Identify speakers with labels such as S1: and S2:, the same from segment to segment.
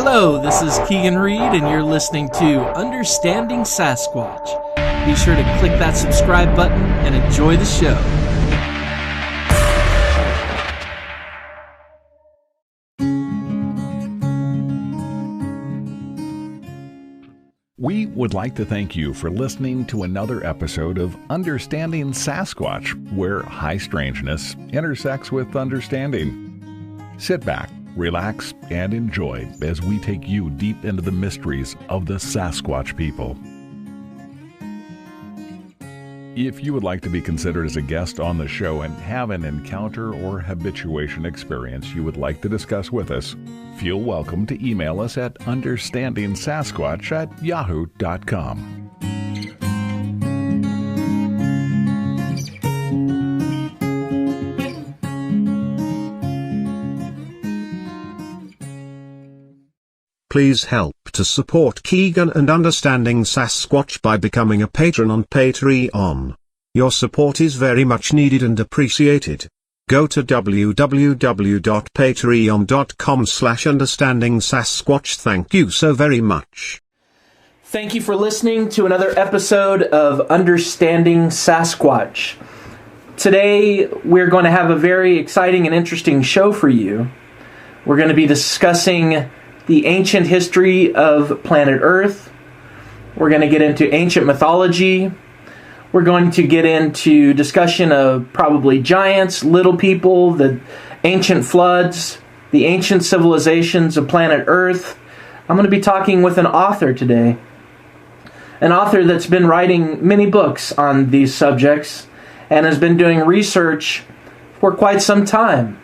S1: Hello, this is Keegan Reed, and you're listening to Understanding Sasquatch. Be sure to click that subscribe button and enjoy the show.
S2: We would like to thank you for listening to another episode of Understanding Sasquatch, where high strangeness intersects with understanding. Sit back, relax, and enjoy as we take you deep into the mysteries of the Sasquatch people. If you would like to be considered as a guest on the show and have an encounter or habituation experience you would like to discuss with us, feel welcome to email us at understandingSasquatch@yahoo.com.
S3: Please help to support Keegan and Understanding Sasquatch by becoming a patron on Patreon. Your support is very much needed and appreciated. Go to www.patreon.com/understandingsasquatch. Thank you so very much.
S1: Thank you for listening to another episode of Understanding Sasquatch. Today, we're going to have a very exciting and interesting show for you. We're going to be discussing the ancient history of planet Earth. We're going to get into ancient mythology. We're going to get into discussion of probably giants, little people, the ancient floods, the ancient civilizations of planet Earth. I'm going to be talking with an author today. An author that's been writing many books on these subjects and has been doing research for quite some time.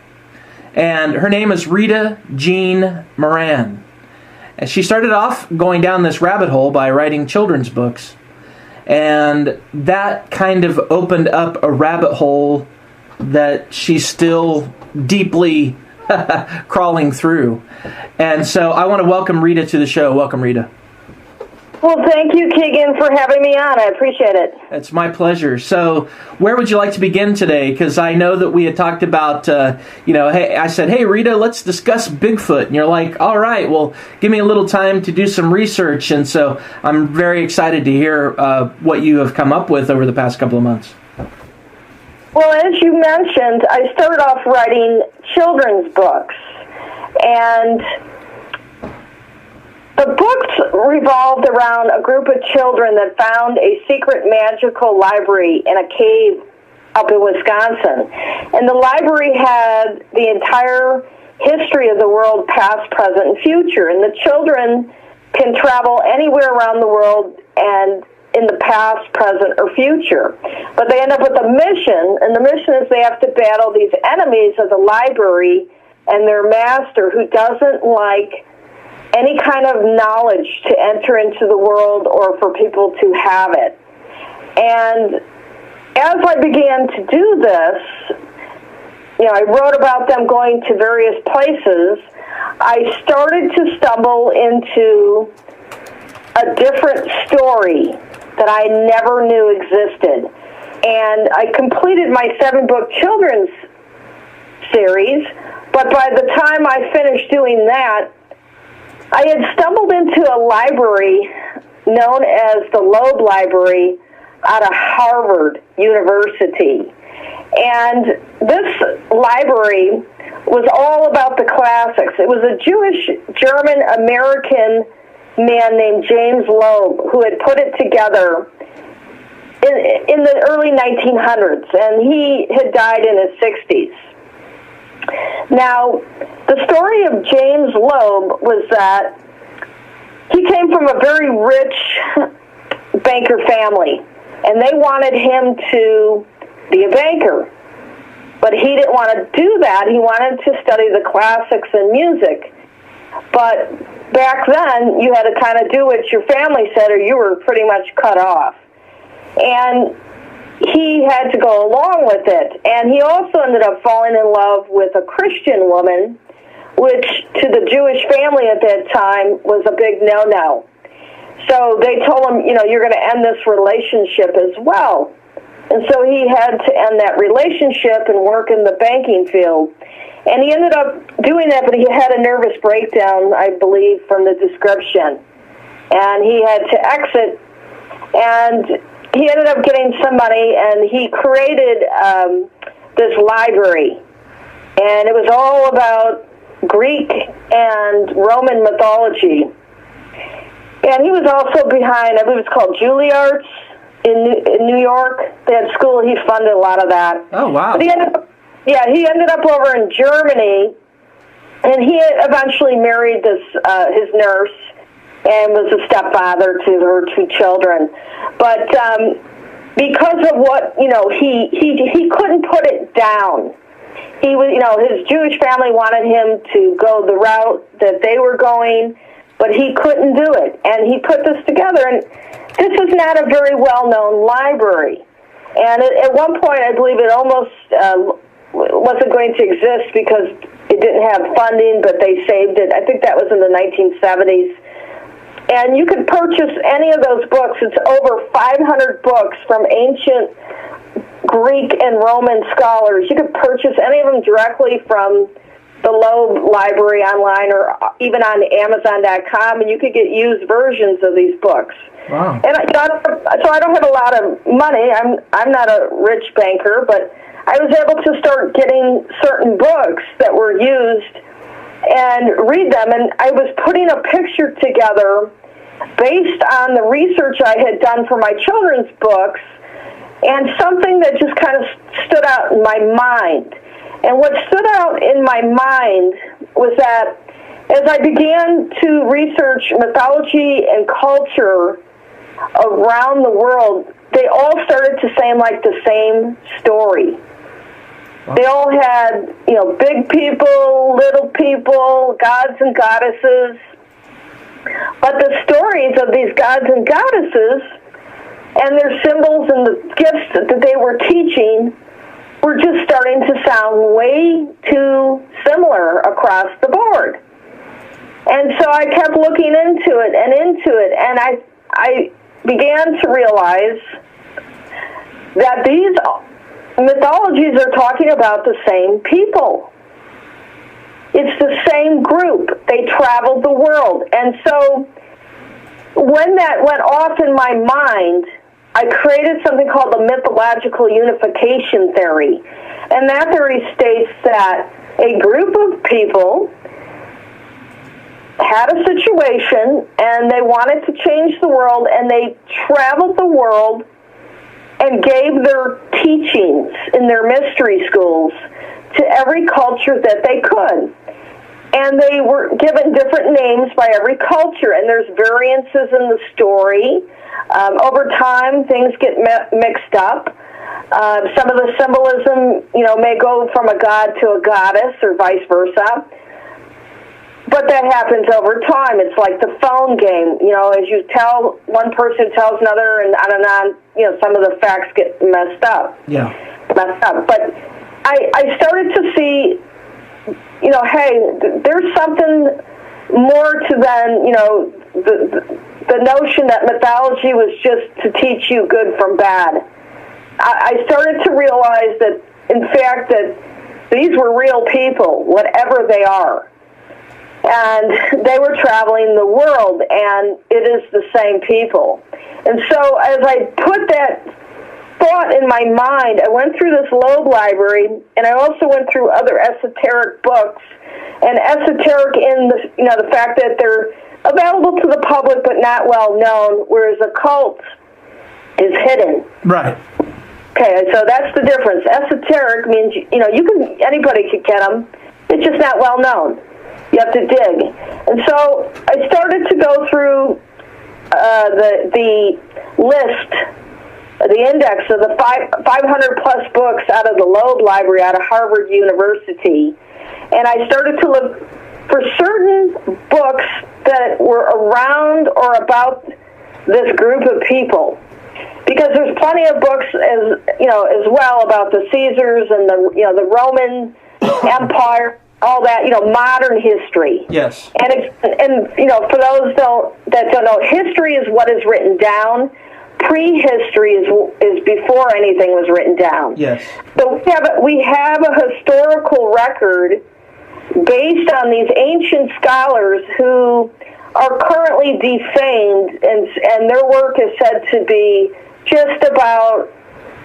S1: And her name is Rita Jean Moran. And she started off going down this rabbit hole by writing children's books. And that kind of opened up a rabbit hole that she's still deeply crawling through. And so I want to welcome Rita to the show. Welcome, Rita.
S4: Well, thank you, Keegan, for having me on. I appreciate it.
S1: It's my pleasure. So where would you like to begin today? Because I know that we had talked about, hey, I said, hey, Rita, let's discuss Bigfoot. And you're like, all right, well, give me a little time to do some research. And so I'm very excited to hear what you have come up with over the past couple of months.
S4: Well, as you mentioned, I started off writing children's books. And the books revolved around a group of children that found a secret magical library in a cave up in Wisconsin. And the library had the entire history of the world, past, present, and future. And the children can travel anywhere around the world and in the past, present, or future. But they end up with a mission, and the mission is they have to battle these enemies of the library and their master, who doesn't like any kind of knowledge to enter into the world or for people to have it. And as I began to do this, I wrote about them going to various places. I started to stumble into a different story that I never knew existed. And I completed my 7-book children's series, but by the time I finished doing that, I had stumbled into a library known as the Loeb Library out of Harvard University. And this library was all about the classics. It was a Jewish, German-American man named James Loeb who had put it together in the early 1900s, and he had died in his 60s. Now, the story of James Loeb was that he came from a very rich banker family, and they wanted him to be a banker. But he didn't want to do that. He wanted to study the classics and music. But back then, you had to kind of do what your family said, or you were pretty much cut off. And he had to go along with it. And he also ended up falling in love with a Christian woman, which to the Jewish family at that time was a big no-no. So they told him, you're going to end this relationship as well. And so he had to end that relationship and work in the banking field. And he ended up doing that, but he had a nervous breakdown, I believe, from the description. And he had to exit, and he ended up getting some money, and he created this library. And it was all about Greek and Roman mythology. And he was also behind, I believe it's called Juilliard in New York. They had school, he funded a lot of that.
S1: Oh, wow.
S4: But he ended up over in Germany, and he eventually married his nurse and was a stepfather to her 2 children. But because of what, he couldn't put it down. He was, his Jewish family wanted him to go the route that they were going, but he couldn't do it. And he put this together, and this is not a very well-known library. And at one point, I believe it almost wasn't going to exist because it didn't have funding, but they saved it. I think that was in the 1970s. And you could purchase any of those books. It's over 500 books from ancient Greek and Roman scholars. You could purchase any of them directly from the Loeb Library online or even on Amazon.com, and you could get used versions of these books.
S1: Wow.
S4: And so I don't have a lot of money. I'm not a rich banker, but I was able to start getting certain books that were used and read them. And I was putting a picture together based on the research I had done for my children's books, and something that just kind of stood out in my mind. And what stood out in my mind was that as I began to research mythology and culture around the world, they all started to sound like the same story. They all had, big people, little people, gods and goddesses. But the stories of these gods and goddesses and their symbols and the gifts that they were teaching were just starting to sound way too similar across the board. And so I kept looking into it, and I began to realize that these mythologies are talking about the same people. It's the same group. They traveled the world. And so when that went off in my mind, I created something called the mythological unification theory. And that theory states that a group of people had a situation and they wanted to change the world, and they traveled the world and gave their teachings in their mystery schools to every culture that they could. And they were given different names by every culture, and there's variances in the story. Over time, things get mixed up. Some of the symbolism, may go from a god to a goddess or vice versa. But that happens over time. It's like the phone game. As you tell, one person tells another, and on, some of the facts get messed up.
S1: Yeah.
S4: But I started to see, hey, there's something more to than, the notion that mythology was just to teach you good from bad. I started to realize that, in fact, that these were real people, whatever they are. And they were traveling the world, and it is the same people. And so as I put that thought in my mind, I went through this Loeb library, and I also went through other esoteric books, and esoteric in the fact that they're available to the public but not well known, whereas occult is hidden.
S1: Right.
S4: Okay, so that's the difference. Esoteric means anybody could get them. It's just not well known. You have to dig. And so I started to go through the list, the index of the 500 plus books out of the Loeb Library out of Harvard University. And I started to look for certain books that were around or about this group of people. Because there's plenty of books as well about the Caesars and the Roman Empire, all that, modern history.
S1: Yes.
S4: And for those that don't know, history is what is written down. prehistory is before anything was written down.
S1: Yes.
S4: So we have a historical record based on these ancient scholars who are currently defamed, and their work is said to be just about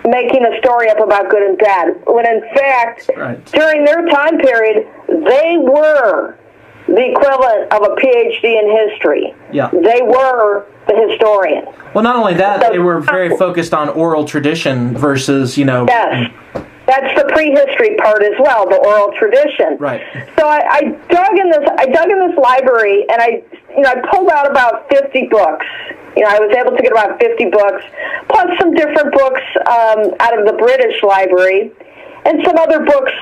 S4: making a story up about good and bad, when in fact, during their time period, they were the equivalent of a PhD in history.
S1: Yeah.
S4: They were the historian.
S1: Well, not only that, they were very focused on oral tradition versus,
S4: Yes. That's the prehistory part as well, the oral tradition.
S1: Right.
S4: So I dug in this library, and I pulled out about 50 books. I was able to get about 50 books, plus some different books out of the British Library, and some other books.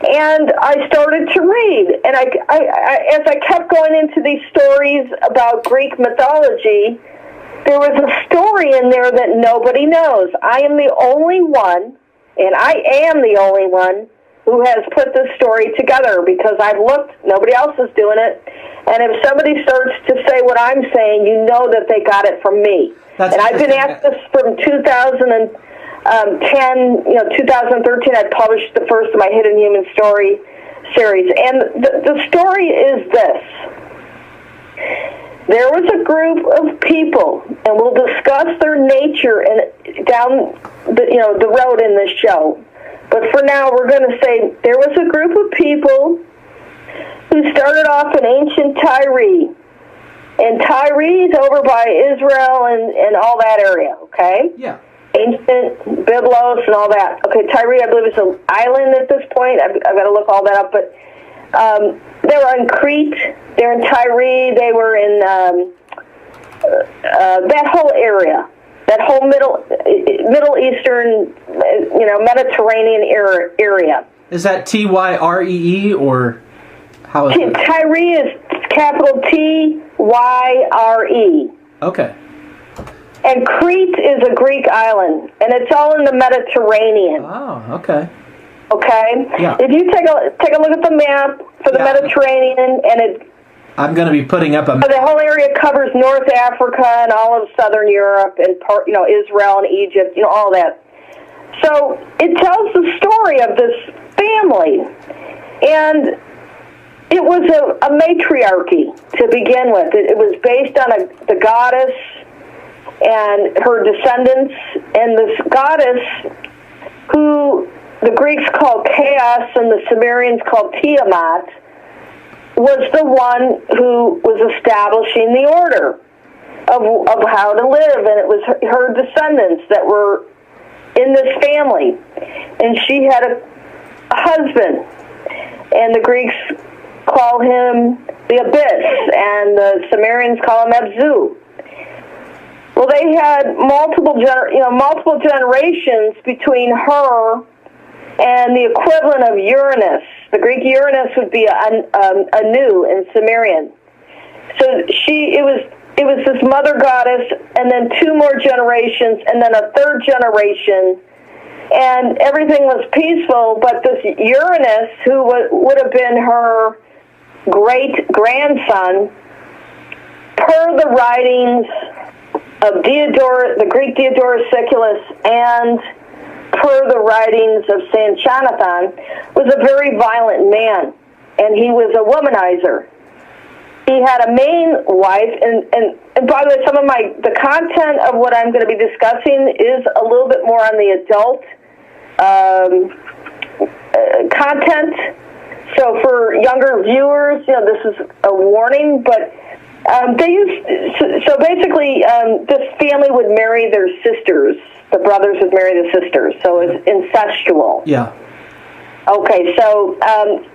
S4: And I started to read, and as I kept going into these stories about Greek mythology, there was a story in there that nobody knows. I am the only one. And I am the only one who has put this story together, because I've looked, nobody else is doing it. And if somebody starts to say what I'm saying, you know that they got it from me. And I've been at this from 2010, 2013, I published the first of my Hidden Human Story series. And the story is this. There was a group of people, and we'll discuss their nature down the road in this show. But for now, we're going to say there was a group of people who started off in ancient Tyre. And Tyre is over by Israel and all that area, okay?
S1: Yeah.
S4: Ancient Byblos and all that. Okay, Tyre, I believe, is an island at this point. I've got to look all that up, but they were in Crete. They're in Tyre. They were in that whole area, that whole Middle Eastern, Mediterranean area.
S1: Is that Tyree or how is it?
S4: Tyre is capital Tyre.
S1: Okay.
S4: And Crete is a Greek island, and it's all in the Mediterranean.
S1: Oh, okay.
S4: Okay?
S1: Yeah.
S4: If you take a look at the map for the Mediterranean, and
S1: I'm going to be putting up
S4: the whole area covers North Africa and all of Southern Europe and Israel and Egypt, all that. So it tells the story of this family, and it was a matriarchy to begin with. It was based on the goddess and her descendants, and this goddess, who the Greeks called Chaos and the Sumerians called Tiamat, was the one who was establishing the order of how to live, and it was her descendants that were in this family. And she had a husband, and the Greeks call him the Abyss, and the Sumerians call him Abzu. Well, they had multiple generations between her and the equivalent of Uranus. The Greek Uranus would be Anu in Sumerian. So it was this mother goddess, and then two more generations, and then a third generation, and everything was peaceful. But this Uranus, who would have been her great grandson, per the writings of the Greek Diodorus Siculus, and per the writings of St. Jonathan, was a very violent man, and he was a womanizer. He had a main wife, and by the way, the content of what I'm going to be discussing is a little bit more on the adult content. So for younger viewers, this is a warning, but basically this family would marry their sisters. The brothers would marry the sisters, so it's incestual.
S1: Yeah.
S4: Okay, so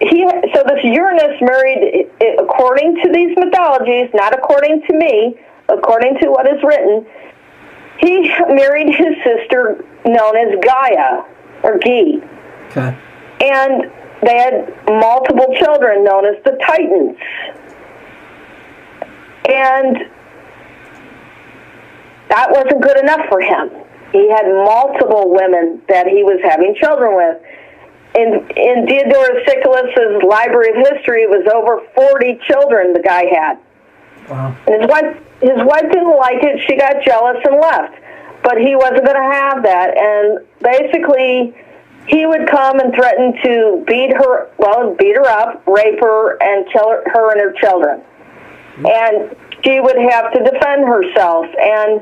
S4: this Uranus married, according to these mythologies, not according to me, according to what is written, he married his sister known as Gaia, or Ge.
S1: Okay.
S4: And they had multiple children known as the Titans. And that wasn't good enough for him. He had multiple women that he was having children with. In Diodorus Siculus's Library of History, it was over 40 children the guy had.
S1: Wow.
S4: And his wife didn't like it. She got jealous and left. but he wasn't going to have that. And basically, he would come and threaten to beat her up, rape her, and kill her and her children. And she would have to defend herself. And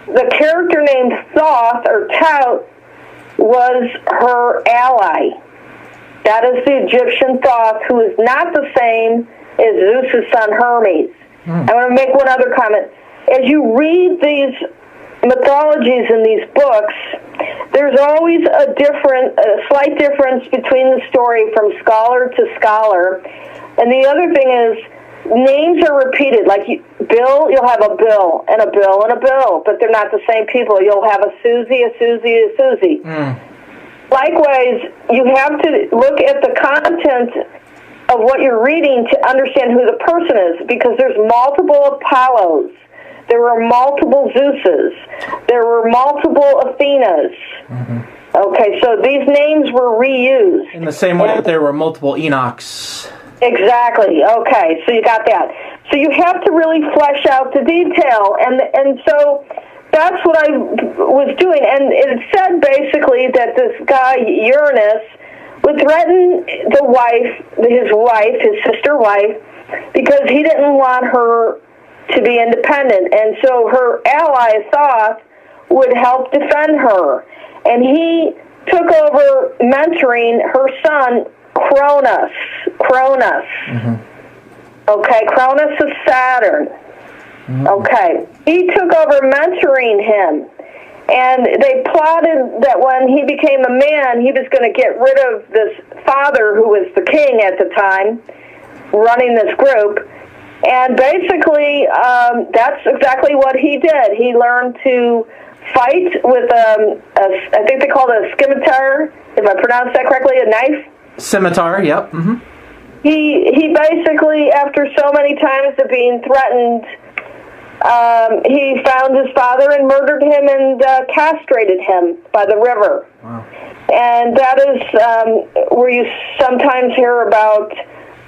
S4: the character named Thoth, or Tout, was her ally. That is the Egyptian Thoth, who is not the same as Zeus' son Hermes. I'm going to make one other comment. As you read these mythologies in these books, there's always a slight difference between the story from scholar to scholar. And the other thing is, names are repeated. Like Bill, you'll have a Bill, and a Bill, and a Bill, but they're not the same people. You'll have a Susie, a Susie, a Susie. Likewise, you have to look at the content of what you're reading to understand who the person is, because there's multiple Apollos, there were multiple Zeuses, there were multiple Athenas. Okay, so these names were reused.
S1: In the same way that there were multiple Enochs.
S4: Exactly. Okay, so you got that. So you have to really flesh out the detail, and so that's what I was doing. And it said basically that this guy Uranus would threaten his sister wife, because he didn't want her to be independent. And so her ally, Thoth, would help defend her. And he took over mentoring her son, Cronus. Okay, Cronus is Saturn. Okay, he took over mentoring him. And they plotted that when he became a man, he was going to get rid of this father who was the king at the time, running this group. And basically, that's exactly what he did. He learned to fight with I think they call it a scimitar, if I pronounced that correctly, a knife.
S1: Scimitar, yep.
S4: He basically, after so many times of being threatened, he found his father and murdered him and castrated him by the river.
S1: Wow.
S4: And that is where you sometimes hear about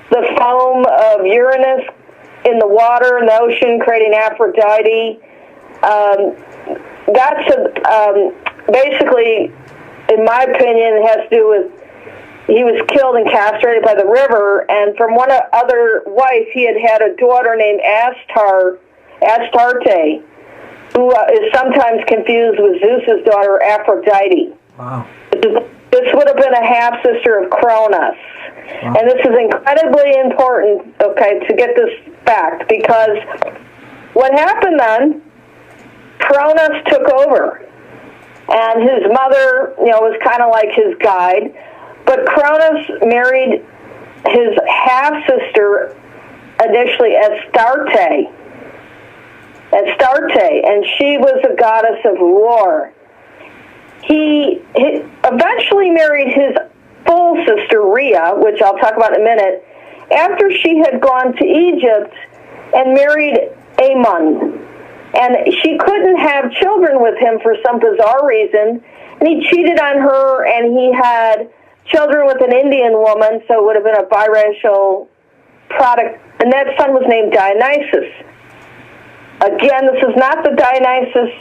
S4: the foam of Uranus in the water, in the ocean, creating Aphrodite. That's basically, in my opinion, it has to do with he was killed and castrated by the river, and from one other wife, he had a daughter named Astarte, who is sometimes confused with Zeus's daughter, Aphrodite.
S1: Wow.
S4: This would have been a half-sister of Cronus. Wow. And this is incredibly important, okay, to get this fact, because what happened then, Cronus took over, and his mother, was kind of like his guide, but Cronus married his half-sister initially Astarte, and she was a goddess of war. He eventually married his full sister, Rhea, which I'll talk about in a minute, after she had gone to Egypt and married Ammon. And she couldn't have children with him for some bizarre reason, and he cheated on her, and he had children with an Indian woman, so it would have been a biracial product, and that son was named Dionysus. Again, this is not the Dionysus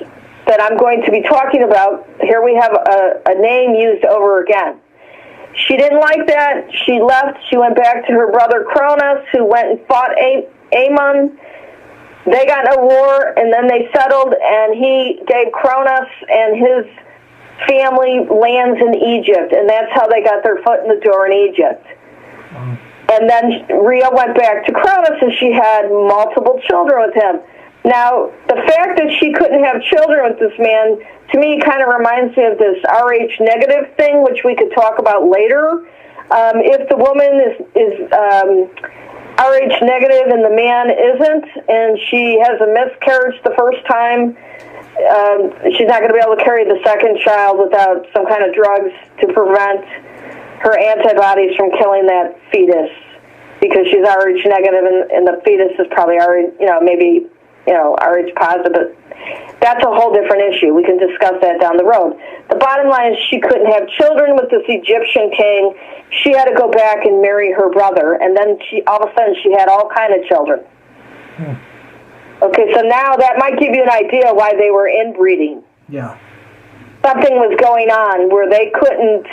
S4: that I'm going to be talking about. Here we have a name used over again. She didn't like that. She left. She went back to her brother Cronus, who went and fought Ammon. They got in a war, and then they settled, and he gave Cronus and his family lands in Egypt, and that's how they got their foot in the door in Egypt. Wow. And then Rhea went back to Cronus, and she had multiple children with him. Now, the fact that she couldn't have children with this man, to me, kind of reminds me of this Rh negative thing, which we could talk about later. If the woman is Rh negative and the man isn't, and she has a miscarriage the first time, she's not going to be able to carry the second child without some kind of drugs to prevent her antibodies from killing that fetus, because she's Rh negative and the fetus is probably maybe Rh positive, but that's a whole different issue. We can discuss that down the road. The bottom line is she couldn't have children with this Egyptian king. She had to go back and marry her brother, and then all of a sudden she had all kind of children. Okay, so now that might give you an idea why they were inbreeding.
S1: Yeah.
S4: Something was going on where they couldn't,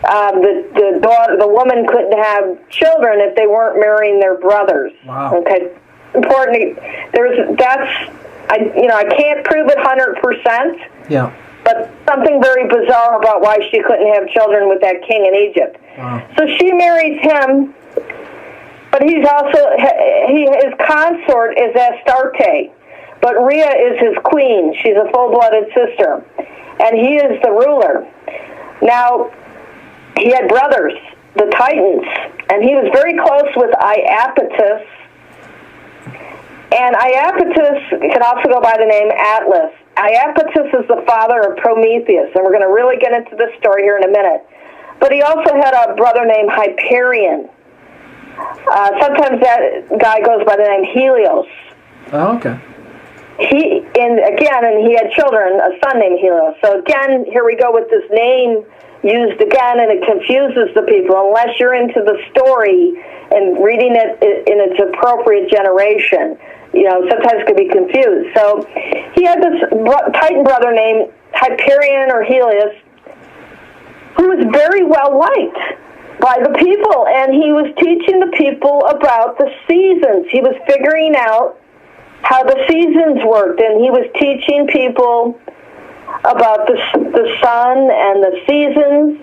S4: the woman couldn't have children if they weren't marrying their brothers.
S1: Wow.
S4: Okay. Important. I can't prove it 100%.
S1: Yeah.
S4: But something very bizarre about why she couldn't have children with that king in Egypt.
S1: Wow.
S4: So she marries him, but his consort is Astarte, but Rhea is his queen. She's a full-blooded sister, and he is the ruler. Now, he had brothers, the Titans, and he was very close with Iapetus, and Iapetus can also go by the name Atlas. Iapetus is the father of Prometheus, and we're going to really get into this story here in a minute. But he also had a brother named Hyperion. Sometimes that guy goes by the name Helios.
S1: Oh, okay.
S4: He had children, a son named Helios. So again, here we go with this name used again, and it confuses the people unless you're into the story and reading it in its appropriate generation. Sometimes it could be confused. So he had this Titan brother named Hyperion or Helios, who was very well liked by the people, and he was teaching the people about the seasons. He was figuring out how the seasons worked, and he was teaching people about the sun and the seasons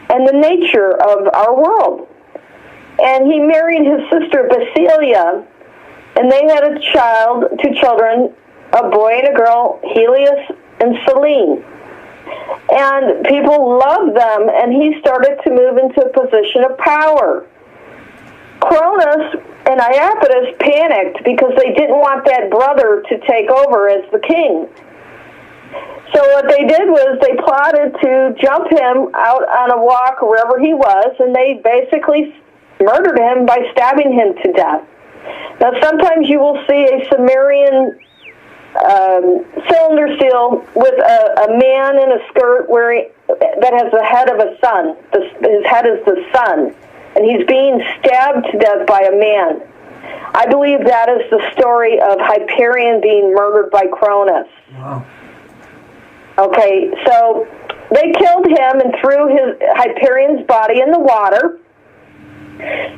S4: and the nature of our world. And he married his sister Basilia, and they had two children, a boy and a girl, Helios and Selene. And people loved them, and he started to move into a position of power. Cronus and Iapetus panicked because they didn't want that brother to take over as the king. So what they did was they plotted to jump him out on a walk wherever he was, and they basically murdered him by stabbing him to death. Now, sometimes you will see a Sumerian cylinder seal with a man in a skirt that has the head of a sun. His head is the sun, and he's being stabbed to death by a man. I believe that is the story of Hyperion being murdered by Cronus.
S1: Wow.
S4: Okay, so they killed him and threw Hyperion's body in the water.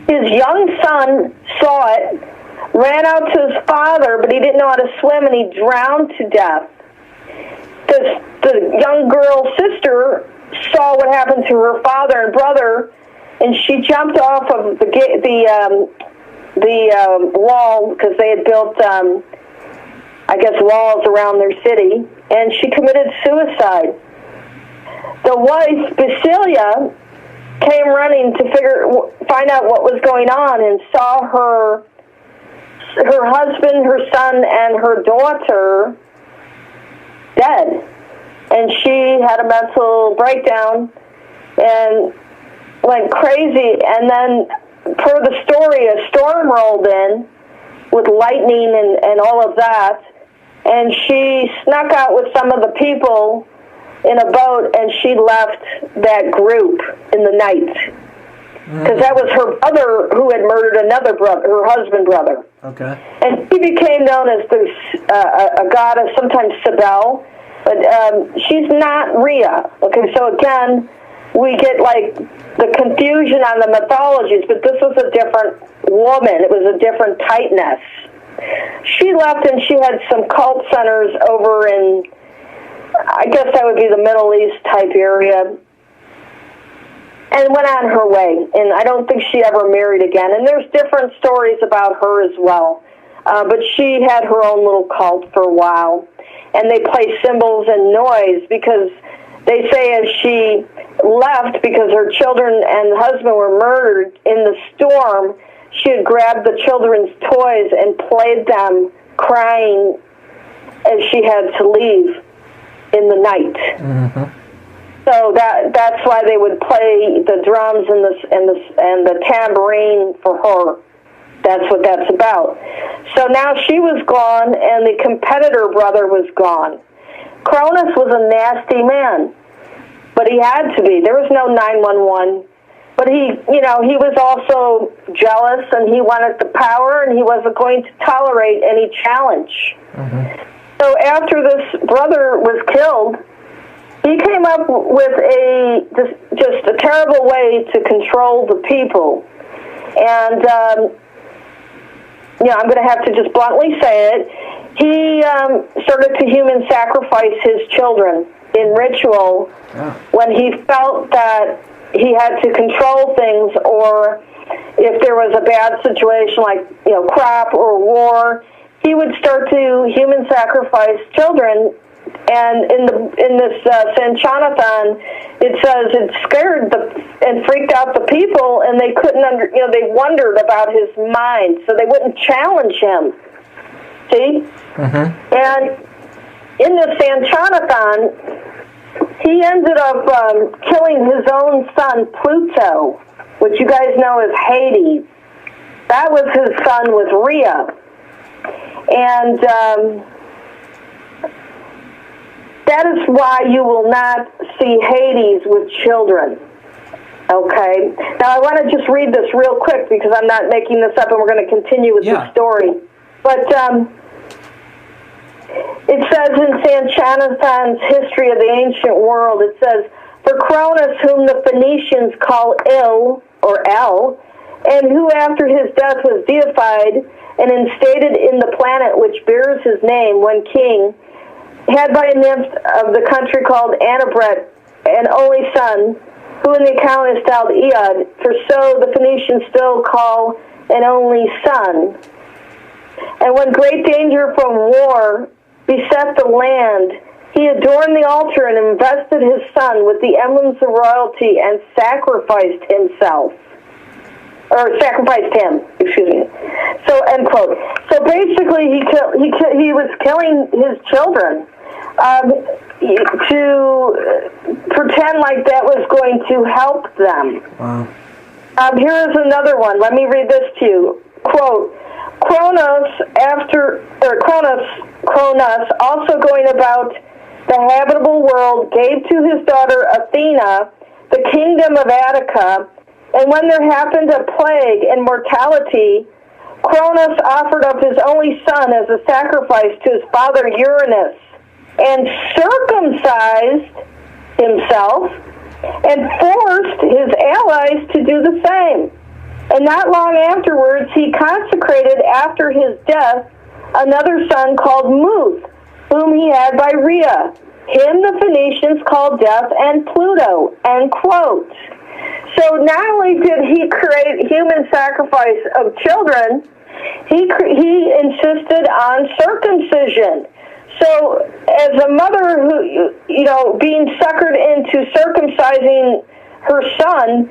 S4: His young son saw it, ran out to his father, but he didn't know how to swim, and he drowned to death. The young girl's sister saw what happened to her father and brother, and she jumped off of the wall, because they had built, walls around their city, and she committed suicide. The wife, Basilia, came running to find out what was going on, and saw her husband, her son, and her daughter dead. And she had a mental breakdown and went crazy. And then, per the story, a storm rolled in with lightning and all of that. And she snuck out with some of the people in a boat, and she left that group in the night. Because that was her brother who had murdered another brother, her husband brother.
S1: Okay.
S4: And she became known as a goddess, sometimes Cybele, but she's not Rhea. Okay, so again, we get like the confusion on the mythologies, but this was a different woman. It was a different Titaness. She left, and she had some cult centers over in, I guess that would be the Middle East type area, and went on her way. And I don't think she ever married again. And there's different stories about her as well. But she had her own little cult for a while. And they play cymbals and noise, because they say as she left, because her children and husband were murdered in the storm, she had grabbed the children's toys and played them, crying as she had to leave in the night. Mm-hmm. So that's why they would play the drums and the tambourine for her. That's what that's about. So now she was gone, and the competitor brother was gone. Cronus was a nasty man, but he had to be. There was no 911. But he was also jealous, and he wanted the power, and he wasn't going to tolerate any challenge. Mm-hmm. So after this brother was killed, he came up with just a terrible way to control the people. And, I'm going to have to just bluntly say it. He started to human sacrifice his children in ritual when he felt that he had to control things, or if there was a bad situation like, crop or war, he would start to human sacrifice children. And in this Sanchanathon, it says it scared and freaked out the people, and they couldn't they wondered about his mind, so they wouldn't challenge him. See? Mm-hmm. And in the Sanchanathon, he ended up killing his own son, Pluto, which you guys know as Hades. That was his son with Rhea. And that is why you will not see Hades with children. Okay? Now, I want to just read this real quick because I'm not making this up, and we're going to continue with the story. But it says in Sanchanathon's History of the Ancient World, it says, "For Cronus, whom the Phoenicians call Il, or El, and who after his death was deified and instated in the planet which bears his name when king, had by a nymph of the country called Anabret an only son, who in the account is styled Eod, for so the Phoenicians still call an only son. And when great danger from war beset the land, he adorned the altar and invested his son with the emblems of royalty and sacrificed him, excuse me. So, end quote. So basically, he was killing his children to pretend like that was going to help them.
S1: Wow.
S4: Here is another one. Let me read this to you. Quote, Cronus, also going about the habitable world, gave to his daughter Athena the kingdom of Attica, and when there happened a plague and mortality, Cronus offered up his only son as a sacrifice to his father Uranus, and circumcised himself, and forced his allies to do the same. And not long afterwards, he consecrated after his death another son called Muth, whom he had by Rhea. Him the Phoenicians called Death and Pluto, end quote. So not only did he create human sacrifice of children, he insisted on circumcision. So as a mother who, being suckered into circumcising her son,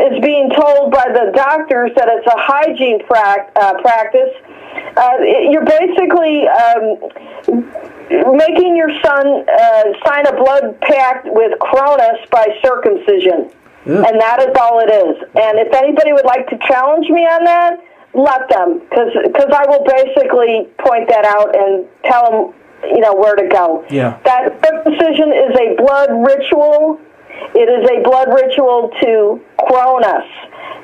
S4: is being told by the doctors that it's a hygiene practice, you're basically making your son sign a blood pact with Cronus by circumcision. Yeah. And that is all it is. And if anybody would like to challenge me on that, let them, because I will basically point that out and tell them, where to go.
S1: Yeah.
S4: That circumcision is a blood ritual. It is a blood ritual to Cronus.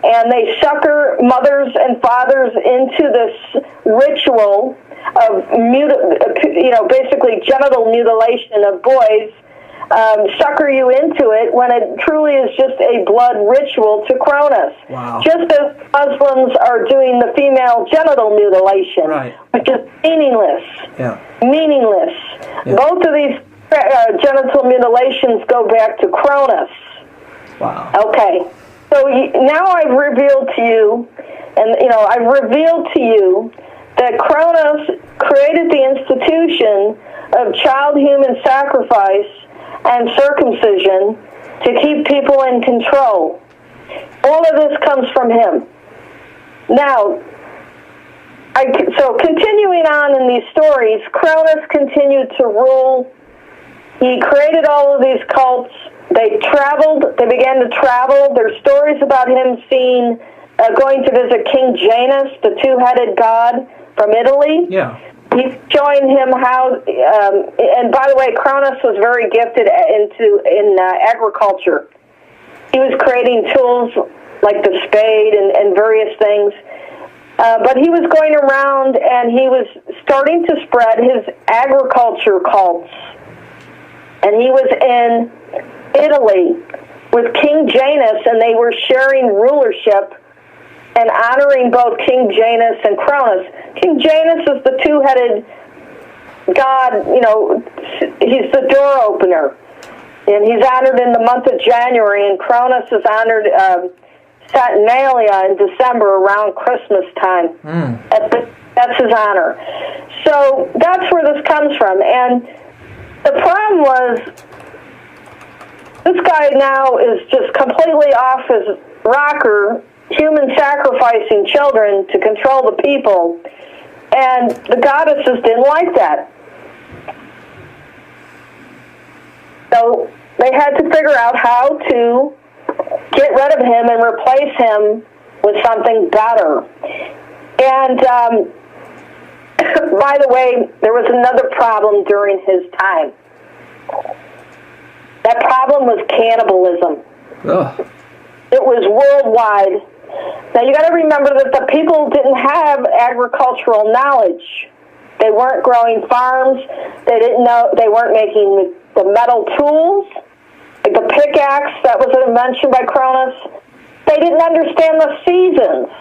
S4: And they sucker mothers and fathers into this ritual of, basically genital mutilation of boys, sucker you into it when it truly is just a blood ritual to Cronus.
S1: Wow.
S4: Just as Muslims are doing the female genital mutilation,
S1: right,
S4: which is meaningless.
S1: Yeah.
S4: Meaningless.
S1: Yeah.
S4: Both of these genital mutilations go back to Cronus.
S1: Wow.
S4: Okay. So now I've revealed to you, that Cronus created the institution of child human sacrifice and circumcision to keep people in control. All of this comes from him. Now, so continuing on in these stories, Cronus continued to rule. He created all of these cults. They began to travel. There's stories about him going to visit King Janus, the two-headed god from Italy.
S1: Yeah.
S4: He's showing him how, and by the way, Cronus was very gifted in agriculture. He was creating tools like the spade and various things. But he was going around and he was starting to spread his agriculture cults. And he was in Italy with King Janus, and they were sharing rulership and honoring both King Janus and Cronus. King Janus is the two-headed god, he's the door opener. And he's honored in the month of January, and Cronus is honored Saturnalia in December around Christmas time. That's his honor. So that's where this comes from. And the problem was, this guy now is just completely off his rocker, human sacrificing children to control the people. And the goddesses didn't like that. So they had to figure out how to get rid of him and replace him with something better. And by the way, there was another problem during his time. That problem was cannibalism.
S1: Ugh.
S4: It was worldwide. Now you got to remember that the people didn't have agricultural knowledge. They weren't growing farms. They didn't know. They weren't making the metal tools, like the pickaxe that was an invention by Cronus. They didn't understand the seasons.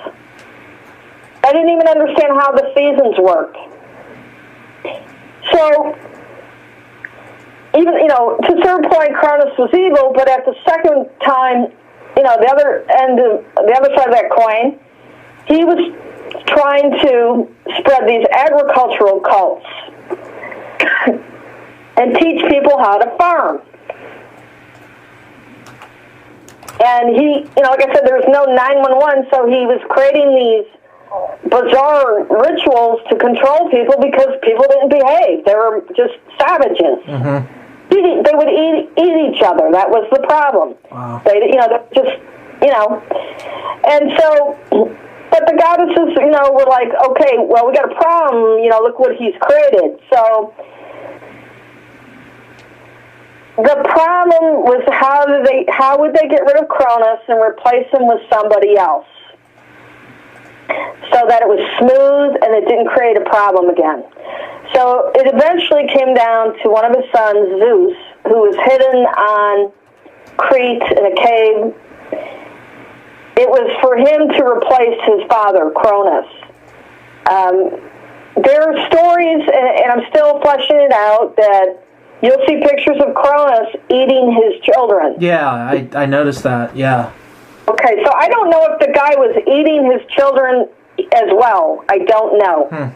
S4: They didn't even understand how the seasons worked. So, even, to a certain point, Cronus was evil, but at the second time, the other side of that coin, he was trying to spread these agricultural cults and teach people how to farm. And he, like I said, there was no 911, so he was creating these bizarre rituals to control people because people didn't behave. They were just savages.
S1: Mm-hmm.
S4: They would eat each other. That was the problem.
S1: Wow.
S4: They just, and so, but the goddesses, were like, okay, well, we got a problem. Look what he's created. So the problem was how would they get rid of Cronus and replace him with somebody else, so that it was smooth and it didn't create a problem again. So it eventually came down to one of his sons, Zeus, who was hidden on Crete in a cave. It was for him to replace his father, Cronus. There are stories, and I'm still fleshing it out, that you'll see pictures of Cronus eating his children.
S1: Yeah, I noticed that, yeah.
S4: Okay, so I don't know if the guy was eating his children as well. I don't know.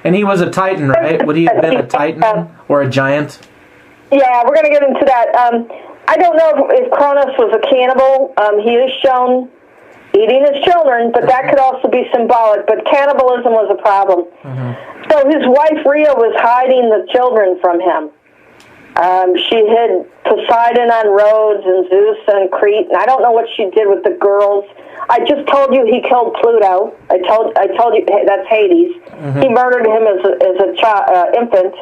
S1: And he was a Titan, right? Would he have been a Titan or a giant?
S4: Yeah, we're going to get into that. I don't know if Cronus was a cannibal. He is shown eating his children, but that could also be symbolic. But cannibalism was a problem. So his wife Rhea was hiding the children from him. She hid Poseidon on Rhodes and Zeus on Crete, and I don't know what she did with the girls. I just told you he killed Pluto. I told you that's Hades. He murdered him as a infant.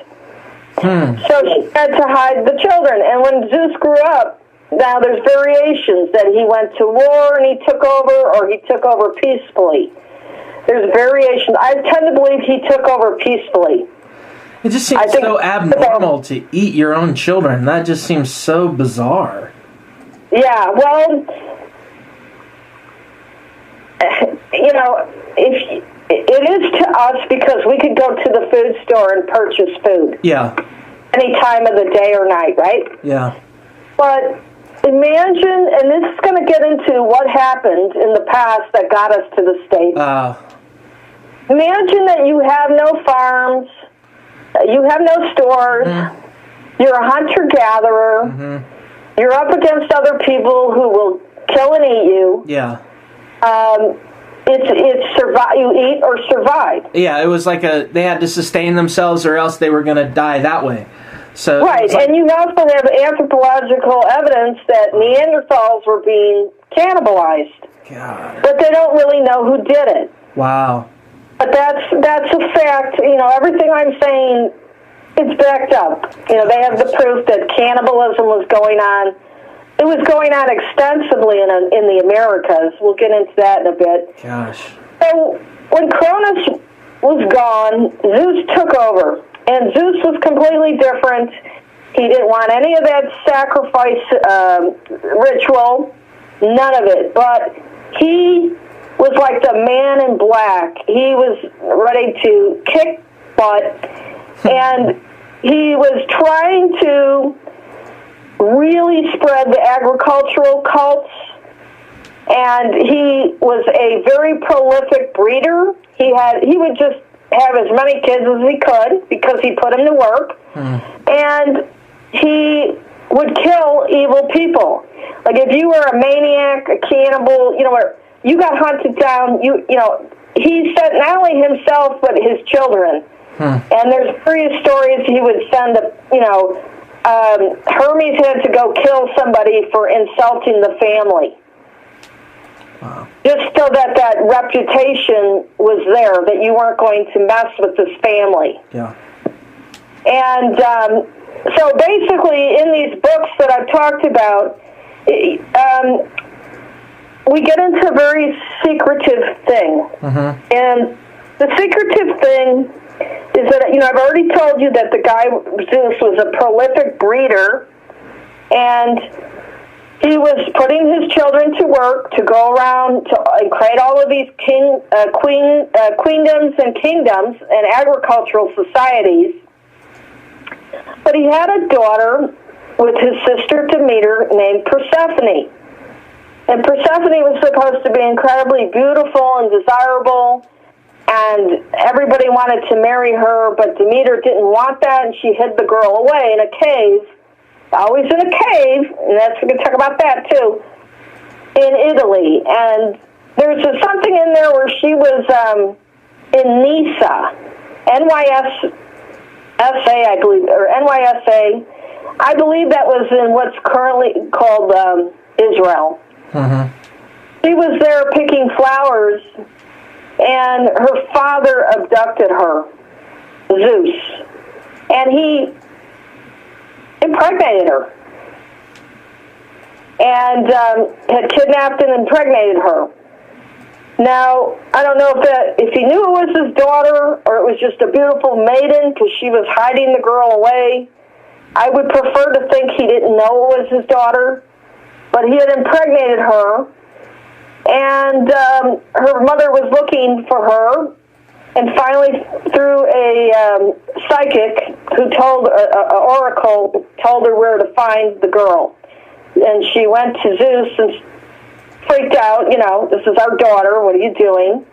S4: So she had to hide the children. And when Zeus grew up, now there's variations that he went to war and he took over, or he took over peacefully. There's variations. I tend to believe he took over peacefully.
S1: It just seems so abnormal to eat your own children. That just seems so bizarre.
S4: Yeah, well, if it is to us because we could go to the food store and purchase food.
S1: Yeah.
S4: Any time of the day or night, right?
S1: Yeah.
S4: But imagine, and this is going to get into what happened in the past that got us to the state. Imagine that you have no farms, you have no stores, you're a hunter-gatherer, you're up against other people who will kill and eat you.
S1: Yeah.
S4: It's survive. You eat or survive.
S1: Yeah, it was like they had to sustain themselves, or else they were going to die that way. So
S4: right, and you also have anthropological evidence that Neanderthals were being cannibalized.
S1: God.
S4: But they don't really know who did it.
S1: Wow.
S4: But that's a fact. Everything I'm saying, it's backed up. They have the proof that cannibalism was going on. It was going on extensively in the Americas. We'll get into that in a bit.
S1: Gosh.
S4: So when Cronus was gone, Zeus took over. And Zeus was completely different. He didn't want any of that sacrifice ritual, none of it. But he was like the man in black. He was ready to kick butt, and he was trying to really spread the agricultural cults, and he was a very prolific breeder. He would just have as many kids as he could because he put them to work, and he would kill evil people. Like if you were a maniac, a cannibal, where you got hunted down, he sent not only himself but his children. And there's various stories he would send. Hermes had to go kill somebody for insulting the family. Wow. Just so that reputation was there, that you weren't going to mess with this family.
S1: Yeah.
S4: And so basically, in these books that I've talked about, we get into a very secretive thing. And the secretive thing is that, I've already told you that the guy, Zeus, was a prolific breeder, and he was putting his children to work to go around and create all of these queendoms and kingdoms and agricultural societies. But he had a daughter with his sister Demeter named Persephone. And Persephone was supposed to be incredibly beautiful and desirable, and everybody wanted to marry her, but Demeter didn't want that, and she hid the girl away in a cave, always in a cave, and we're going to talk about that too, in Italy. And there's something in there where she was in Nysa, NYSA, I believe, or NYSA. I believe that was in what's currently called Israel. She was there picking flowers, and her father abducted her, Zeus, and he impregnated her, and had kidnapped and impregnated her. Now, I don't know if he knew it was his daughter or it was just a beautiful maiden because she was hiding the girl away. I would prefer to think he didn't know it was his daughter, but he had impregnated her, and her mother was looking for her, and finally through a psychic who told, an oracle told her where to find the girl. And she went to Zeus and freaked out, this is our daughter, what are you doing?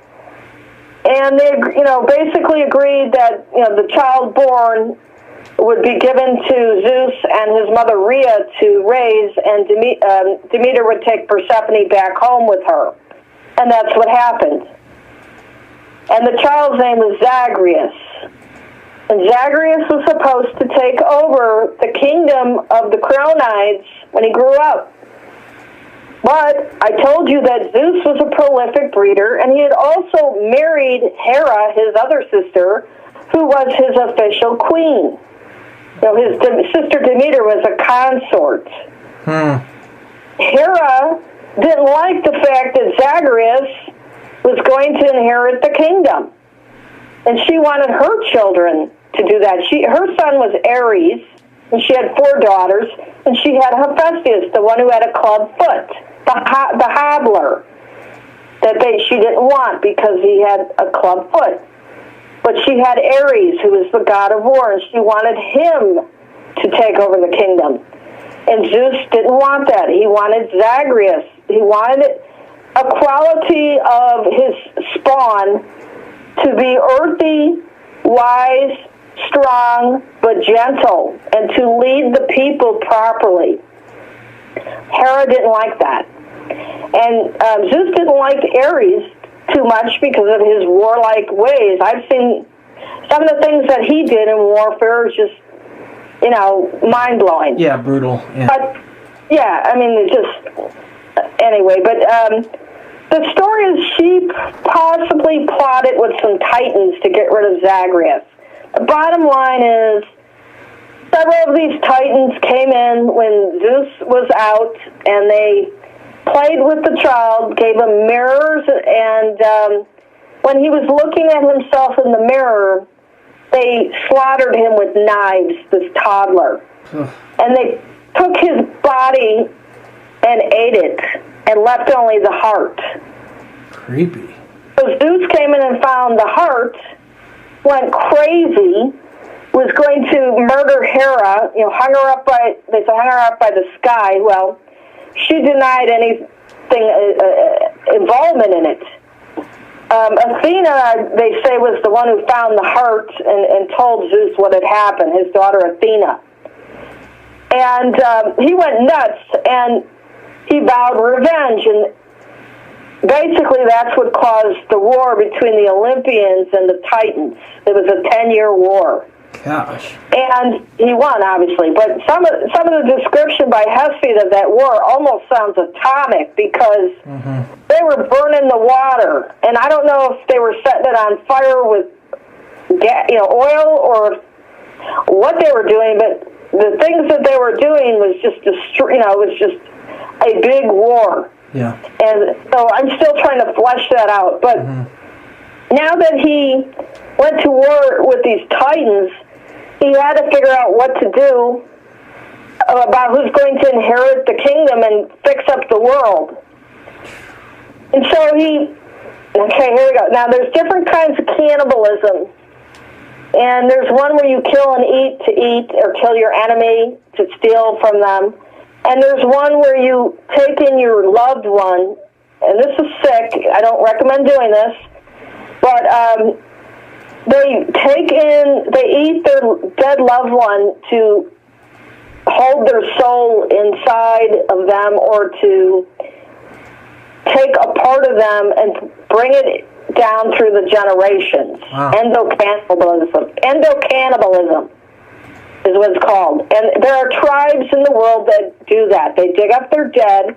S4: And they, basically agreed that, the child born would be given to Zeus and his mother Rhea to raise, and Demeter would take Persephone back home with her. And that's what happened. And the child's name was Zagreus. And Zagreus was supposed to take over the kingdom of the Cronides when he grew up. But I told you that Zeus was a prolific breeder, and he had also married Hera, his other sister, who was his official queen. So his sister Demeter was a consort. Hera didn't like the fact that Zagreus was going to inherit the kingdom, and she wanted her children to do that. Her son was Ares, and she had 4 daughters, and she had Hephaestus, the one who had a club foot, the hobbler, that she didn't want because he had a club foot. But she had Ares, who was the god of war, and she wanted him to take over the kingdom. And Zeus didn't want that. He wanted Zagreus. He wanted a quality of his spawn to be earthy, wise, strong, but gentle, and to lead the people properly. Hera didn't like that. And Zeus didn't like Ares too much because of his warlike ways. I've seen some of the things that he did in warfare is just, mind-blowing.
S1: Yeah, brutal. Yeah.
S4: But, it's just, anyway, but the story is she possibly plotted with some titans to get rid of Zagreus. The bottom line is several of these titans came in when Zeus was out, and they played with the child, gave him mirrors, and when he was looking at himself in the mirror, they slaughtered him with knives, this toddler. And they took his body and ate it and left only the heart.
S1: Creepy.
S4: So Zeus came in and found the heart, went crazy, was going to murder Hera, hung her up by the sky. Well, she denied anything, involvement in it. Athena, they say, was the one who found the heart and told Zeus what had happened, his daughter Athena. And he went nuts, and he vowed revenge, and basically that's what caused the war between the Olympians and the Titans. It was a 10-year war.
S1: Gosh.
S4: And he won, obviously. But some of the description by Hesiod of that war almost sounds atomic, because they were burning the water. And I don't know if they were setting it on fire with oil or what they were doing, but the things that they were doing was just it was just a big war.
S1: Yeah.
S4: And so I'm still trying to flesh that out. But now that he went to war with these Titans, he had to figure out what to do about who's going to inherit the kingdom and fix up the world. And so okay, here we go. Now, there's different kinds of cannibalism. And there's one where you kill and eat to eat, or kill your enemy to steal from them. And there's one where you take in your loved one, and this is sick. I don't recommend doing this. But they eat their dead loved one to hold their soul inside of them, or to take a part of them and bring it down through the generations.
S1: Wow.
S4: Endocannibalism is what it's called. And there are tribes in the world that do that. They dig up their dead,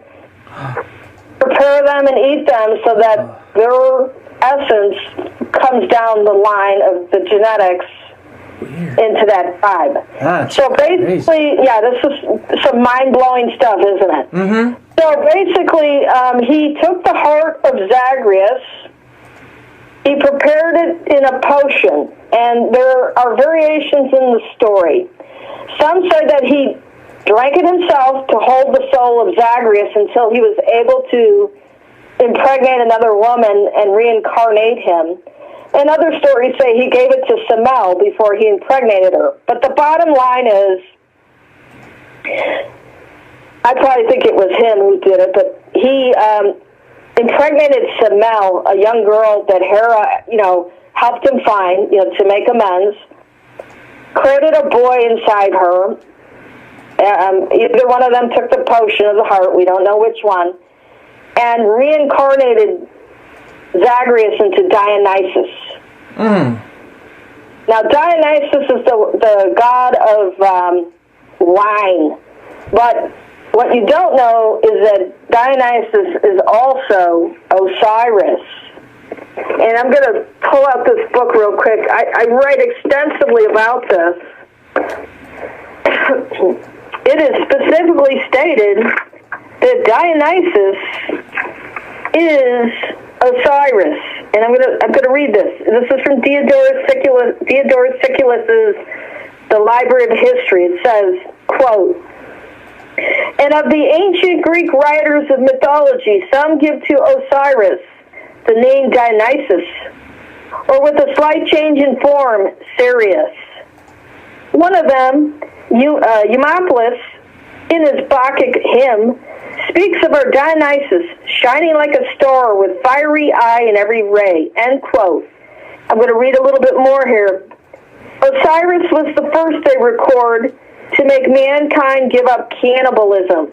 S4: prepare them, and eat them so that their essence comes down the line of the genetics into that tribe. So basically, this is some mind-blowing stuff, isn't it? Mm-hmm. So basically, he took the heart of Zagreus, he prepared it in a potion, and there are variations in the story. Some say that he drank it himself to hold the soul of Zagreus until he was able to impregnate another woman and reincarnate him. And other stories say he gave it to Semele before he impregnated her. But the bottom line is, I probably think it was him who did it, but he impregnated Semele, a young girl that Hera, helped him find, to make amends, created a boy inside her. Either one of them took the potion of the heart, we don't know which one, and reincarnated Zagreus into Dionysus. Now, Dionysus is the god of wine, but what you don't know is that Dionysus is also Osiris. And I'm going to pull out this book real quick. I write extensively about this. It is specifically stated that Dionysus is Osiris. And I'm going to read this. This is from Diodorus Siculus's The Library of History. It says, quote, "And of the ancient Greek writers of mythology, some give to Osiris the name Dionysus, or with a slight change in form, Sirius. One of them, Eumolpus, in his Bacchic hymn, speaks of our Dionysus shining like a star with fiery eye in every ray." End quote. I'm going to read a little bit more here. Osiris was the first, they record, to make mankind give up cannibalism.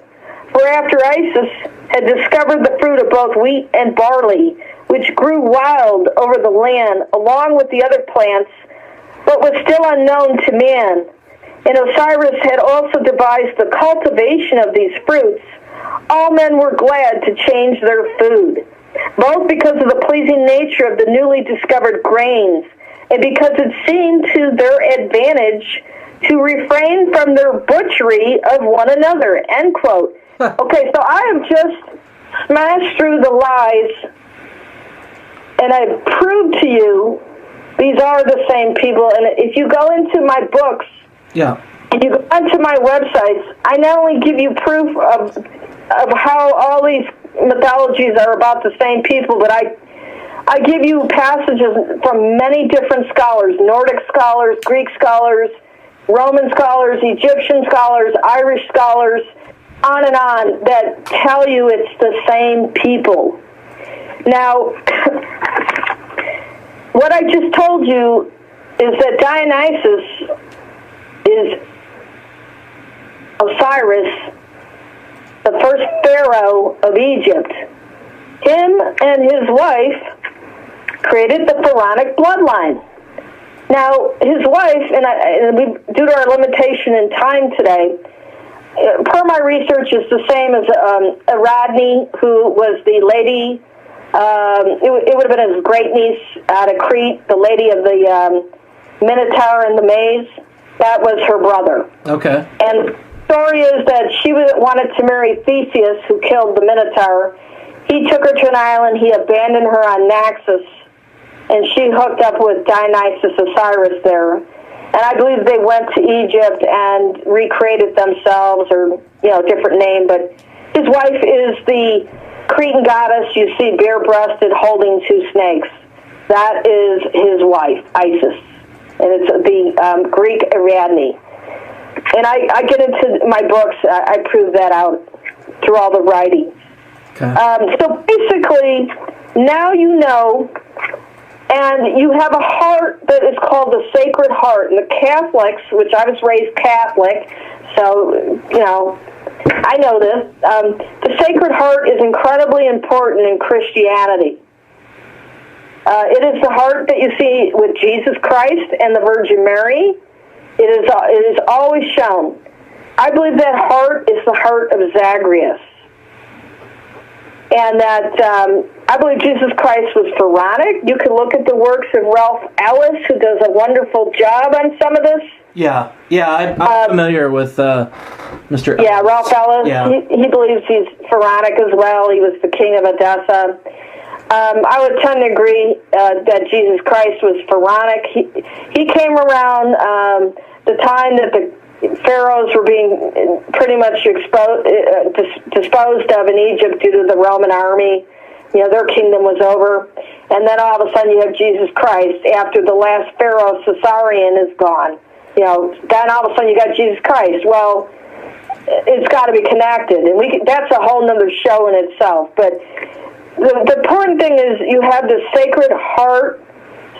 S4: For after Isis had discovered the fruit of both wheat and barley, which grew wild over the land along with the other plants, but was still unknown to man, and Osiris had also devised the cultivation of these fruits, all men were glad to change their food, both because of the pleasing nature of the newly discovered grains, and because it seemed to their advantage to refrain from their butchery of one another. End quote. Okay, so I have just smashed through the lies And I proved to you these are the same people. And if you go into my books, and you go onto my websites, I not only give you proof of how all these mythologies are about the same people, but I give you passages from many different scholars, Nordic scholars, Greek scholars, Roman scholars, Egyptian scholars, Irish scholars, on and on, that tell you it's the same people. Now, what I just told you is that Dionysus is Osiris, the first pharaoh of Egypt. Him and his wife created the pharaonic bloodline. Now, his wife, due to our limitation in time today, per my research, is the same as Ariadne, who was the lady, it would have been his great niece out of Crete, the lady of the Minotaur and the maze. That was her brother.
S1: Okay.
S4: And the story is that she wanted to marry Theseus, who killed the Minotaur. He took her to an island, he abandoned her on Naxos, and she hooked up with Dionysus Osiris there. And I believe they went to Egypt and recreated themselves, or, different name. But his wife is the Cretan goddess you see bare-breasted holding two snakes. That is his wife, Isis. And it's the Greek Ariadne. And I get into my books, I prove that out through all the writing.
S1: Okay.
S4: So basically, now you know. And you have a heart that is called the Sacred Heart. And the Catholics, which I was raised Catholic, so, I know this. The Sacred Heart is incredibly important in Christianity. It is the heart that you see with Jesus Christ and the Virgin Mary. It is always shown. I believe that heart is the heart of Zagreus. And that I believe Jesus Christ was pharaonic. You can look at the works of Ralph Ellis, who does a wonderful job on some of this.
S1: Yeah, I'm familiar with Mr.
S4: Yeah, Ralph Ellis.
S1: Yeah.
S4: He believes he's pharaonic as well. He was the king of Edessa. I would tend to agree that Jesus Christ was pharaonic. He came around the time that the pharaohs were being pretty much disposed of in Egypt due to the Roman army. Their kingdom was over. And then all of a sudden you have Jesus Christ after the last pharaoh, Caesarion, is gone. Then all of a sudden you got Jesus Christ. Well, it's got to be connected. And that's a whole nother show in itself. But the important thing is you have the Sacred Heart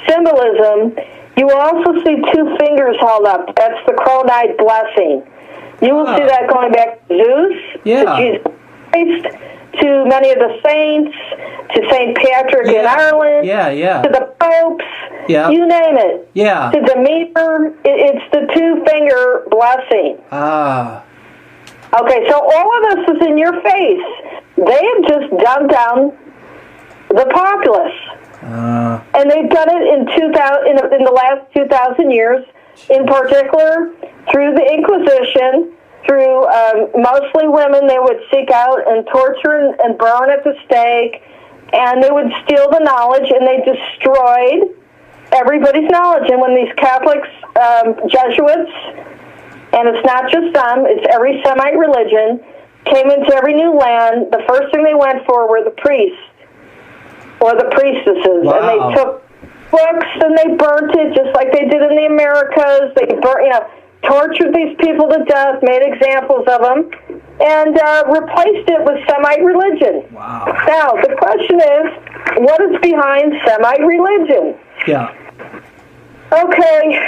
S4: symbolism. You will also see two fingers held up. That's the Chronite blessing. You will see that going back to Zeus, to Jesus Christ, to many of the saints, to St. Patrick in Ireland, to the popes, you name it.
S1: Yeah.
S4: To Demeter, it's the two-finger blessing. Okay, so all of this is in your face. They have just dumbed down the populace. And they've done it in the last 2,000 years, in particular through the Inquisition, through mostly women. They would seek out and torture and burn at the stake, and they would steal the knowledge, and they destroyed everybody's knowledge. And when these Catholics, Jesuits, and it's not just them, it's every Semite religion, came into every new land, the first thing they went for were the priests or the priestesses.
S1: Wow.
S4: And they took books and they burnt it just like they did in the Americas. They tortured these people to death, made examples of them, and replaced it with Semite religion.
S1: Wow.
S4: Now, the question is, what is behind Semite religion?
S1: Yeah.
S4: Okay,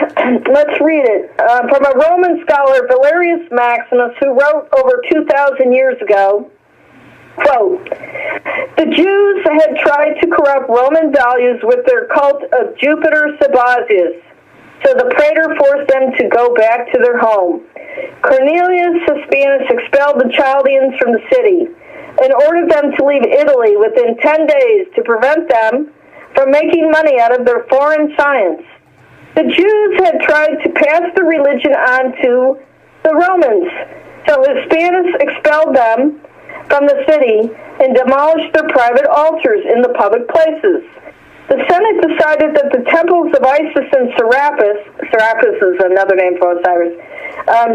S4: let's read it. From a Roman scholar, Valerius Maximus, who wrote over 2,000 years ago, quote, "The Jews had tried to corrupt Roman values with their cult of Jupiter Sabazius, so the praetor forced them to go back to their home. Cornelius Suspianus expelled the Chaldeans from the city and ordered them to leave Italy within 10 days to prevent them from making money out of their foreign science. The Jews had tried to pass the religion on to the Romans, so Suspianus expelled them from the city and demolished their private altars in the public places. The Senate decided that the temples of Isis and Serapis is another name for Osiris,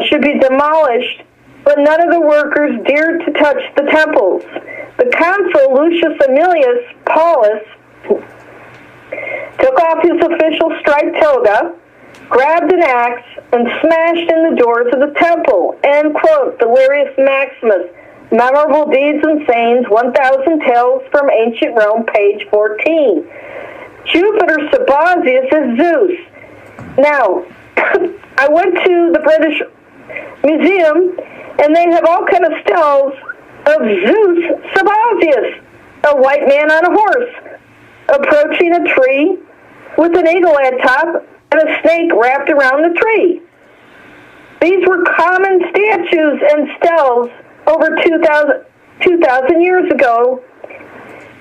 S4: should be demolished, but none of the workers dared to touch the temples. The consul, Lucius Aemilius Paulus, took off his official striped toga, grabbed an axe, and smashed in the doors of the temple. End quote. Valerius Maximus, Memorable Deeds and Sayings, 1,000 Tales from Ancient Rome, page 14. Jupiter Sabazius is Zeus. Now, I went to the British Museum, and they have all kind of stills of Zeus Sabazius, a white man on a horse, approaching a tree with an eagle at top and a snake wrapped around the tree. These were common statues and stels over 2,000 years ago,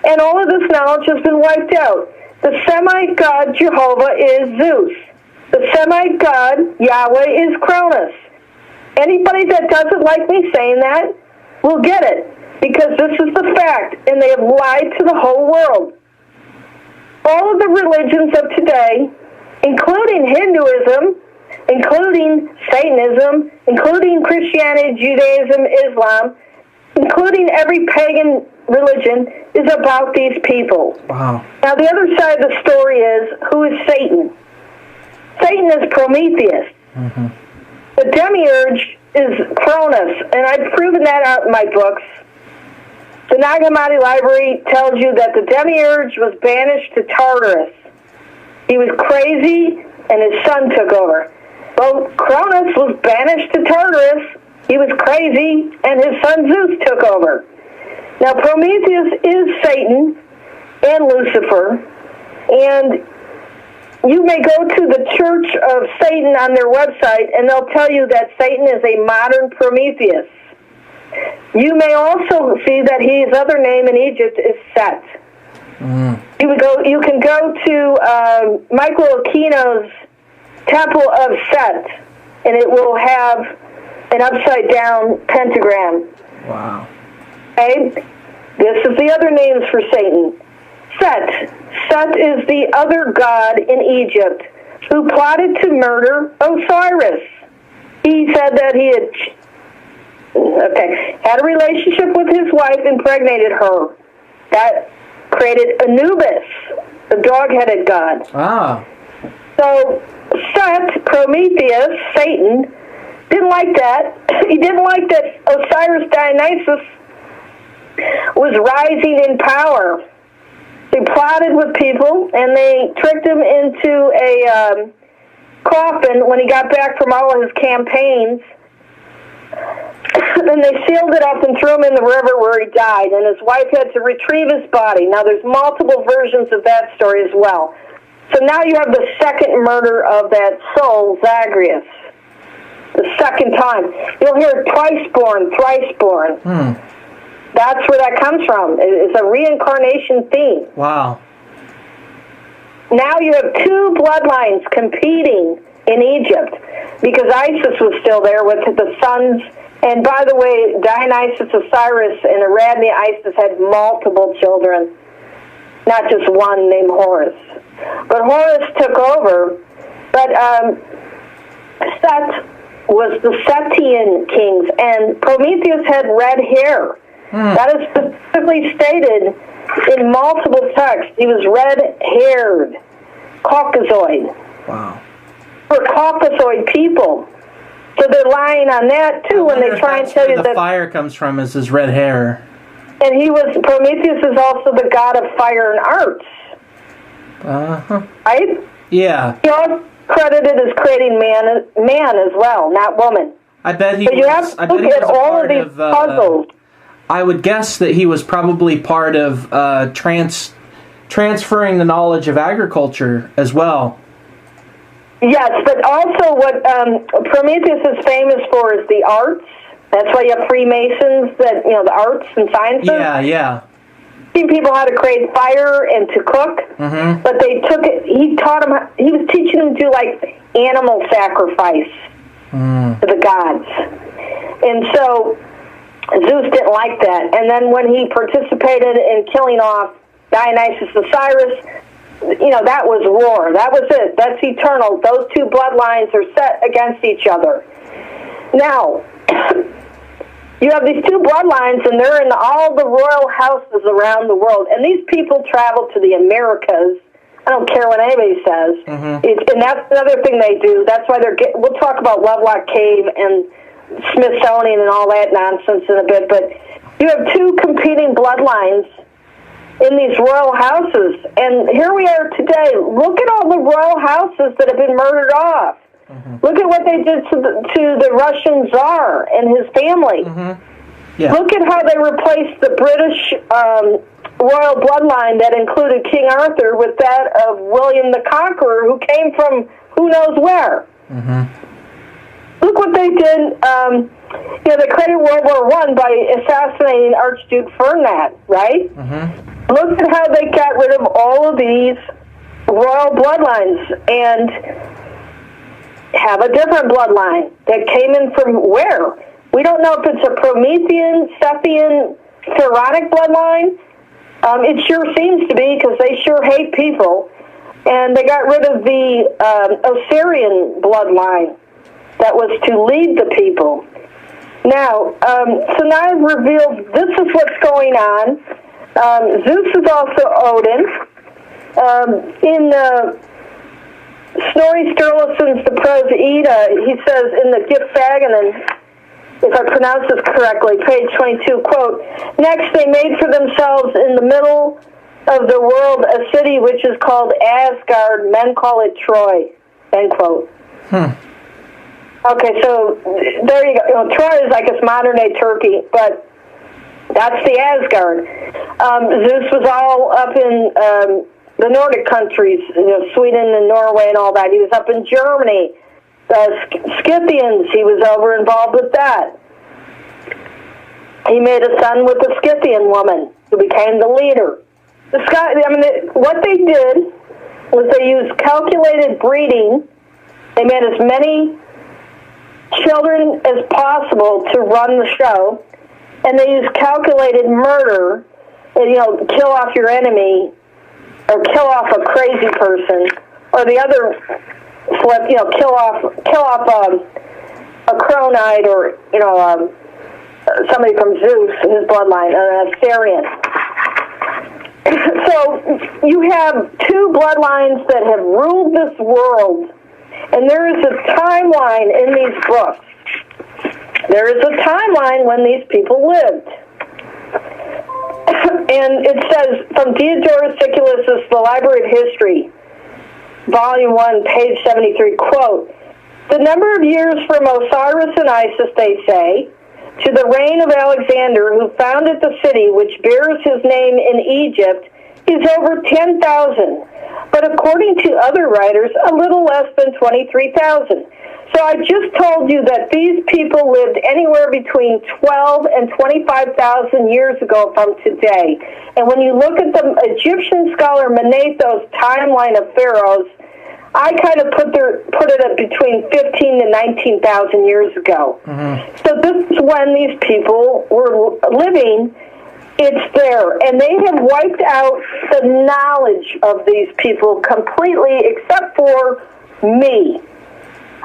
S4: and all of this knowledge has been wiped out. The Semite god Jehovah is Zeus. The Semite god Yahweh is Cronus. Anybody that doesn't like me saying that will get it, because this is the fact, and they have lied to the whole world. All of the religions of today, including Hinduism, including Satanism, including Christianity, Judaism, Islam, including every pagan religion, is about these people.
S1: Wow.
S4: Now, the other side of the story is, who is Satan? Satan is Prometheus. Mm-hmm. The demiurge is Cronus, and I've proven that out in my books. The Nag Hammadi Library tells you that the demiurge was banished to Tartarus. He was crazy, and his son took over. Well, Cronus was banished to Tartarus. He was crazy, and his son Zeus took over. Now, Prometheus is Satan and Lucifer, and you may go to the Church of Satan on their website, and they'll tell you that Satan is a modern Prometheus. You may also see that his other name in Egypt is Set. You can go to Michael Aquino's Temple of Set, and it will have an upside-down pentagram.
S1: Wow.
S4: Okay? This is the other names for Satan. Set. Set is the other god in Egypt who plotted to murder Osiris. He said that he had a relationship with his wife, impregnated her. That created Anubis, the dog-headed god.
S1: Ah.
S4: So Set, Prometheus, Satan, didn't like that. He didn't like that Osiris Dionysus was rising in power. They plotted with people, and they tricked him into a coffin when he got back from all of his campaigns. Then they sealed it up and threw him in the river where he died, and his wife had to retrieve his body. Now, there's multiple versions of that story as well. So now you have the second murder of that soul, Zagreus. The second time. You'll hear twice born, thrice born. That's where that comes from. It's a reincarnation theme.
S1: Wow.
S4: Now you have two bloodlines competing in Egypt because Isis was still there with the sons. And by the way, Dionysus, Osiris, and Ariadne Isis had multiple children, not just one named Horus. But Horus took over. But Set was the Setian kings, and Prometheus had red hair. That is specifically stated in multiple texts. He was red-haired, Caucasoid.
S1: Wow.
S4: For Caucasoid people. So they're lying on that, too, when they try and tell you that
S1: the fire comes from is his red hair.
S4: And Prometheus is also the god of fire and arts.
S1: Uh-huh.
S4: Right?
S1: Yeah.
S4: He also credited as creating man as well, not woman.
S1: I bet he
S4: so you have to look at all of these puzzles.
S1: I would guess that he was probably part of transferring the knowledge of agriculture as well.
S4: Yes, but also what Prometheus is famous for is the arts. That's why you have Freemasons, the arts and sciences.
S1: Yeah.
S4: Teaching people how to create fire and to cook. Mm-hmm. But they took it, he was teaching them to do like animal sacrifice to the gods. And so Zeus didn't like that. And then when he participated in killing off Dionysus Osiris, that was war. That was it. That's eternal. Those two bloodlines are set against each other. Now, you have these two bloodlines, and they're in all the royal houses around the world. And these people travel to the Americas. I don't care what anybody says. Mm-hmm. And that's another thing they do. That's why we'll talk about Lovelock Cave and Smithsonian and all that nonsense in a bit. But you have two competing bloodlines in these royal houses. And here we are today. Look at all the royal houses that have been murdered off. Mm-hmm. Look at what they did to the Russian Tsar and his family. Mm-hmm. Yeah. Look at how they replaced the British royal bloodline that included King Arthur with that of William the Conqueror, who came from who knows where. Mm-hmm. Look what they did. They created World War I by assassinating Archduke Ferdinand, right? Mm-hmm. Look at how they got rid of all of these royal bloodlines and have a different bloodline that came in from where? We don't know if it's a Promethean, Sethian, Pharaonic bloodline. It sure seems to be, because they sure hate people. And they got rid of the Osirian bloodline that was to lead the people. Now, so now I've revealed this is what's going on. Zeus is also Odin. In Snorri Sturluson's The Prose Edda, he says in the Gylfaginning, if I pronounce this correctly, page 22, quote, "Next they made for themselves in the middle of the world a city which is called Asgard. Men call it Troy," end quote. Okay, so there you go. Troy is like it's modern-day Turkey, but that's the Asgard. Zeus was all up in the Nordic countries, Sweden and Norway and all that. He was up in Germany. Scythians, he was involved with that. He made a son with a Scythian woman who became the leader. What they did was they used calculated breeding. They made as many children as possible to run the show, and they used calculated murder, kill off your enemy, or kill off a crazy person, or the other flip, kill off a Chronite, or somebody from Zeus, his bloodline, an Assyrian. So you have two bloodlines that have ruled this world, and there is a timeline in these books. There is a timeline when these people lived. And it says, from Diodorus Siculus' The Library of History, Volume 1, page 73, quote, "The number of years from Osiris and Isis, they say, to the reign of Alexander, who founded the city which bears his name in Egypt, is over 10,000, but according to other writers, a little less than 23,000. So I just told you that these people lived anywhere between 12 and 25,000 years ago from today. And when you look at the Egyptian scholar Manetho's timeline of pharaohs, I kind of put it at between 15 and 19,000 years ago. Mm-hmm. So this is when these people were living. It's there. And they have wiped out the knowledge of these people completely, except for me.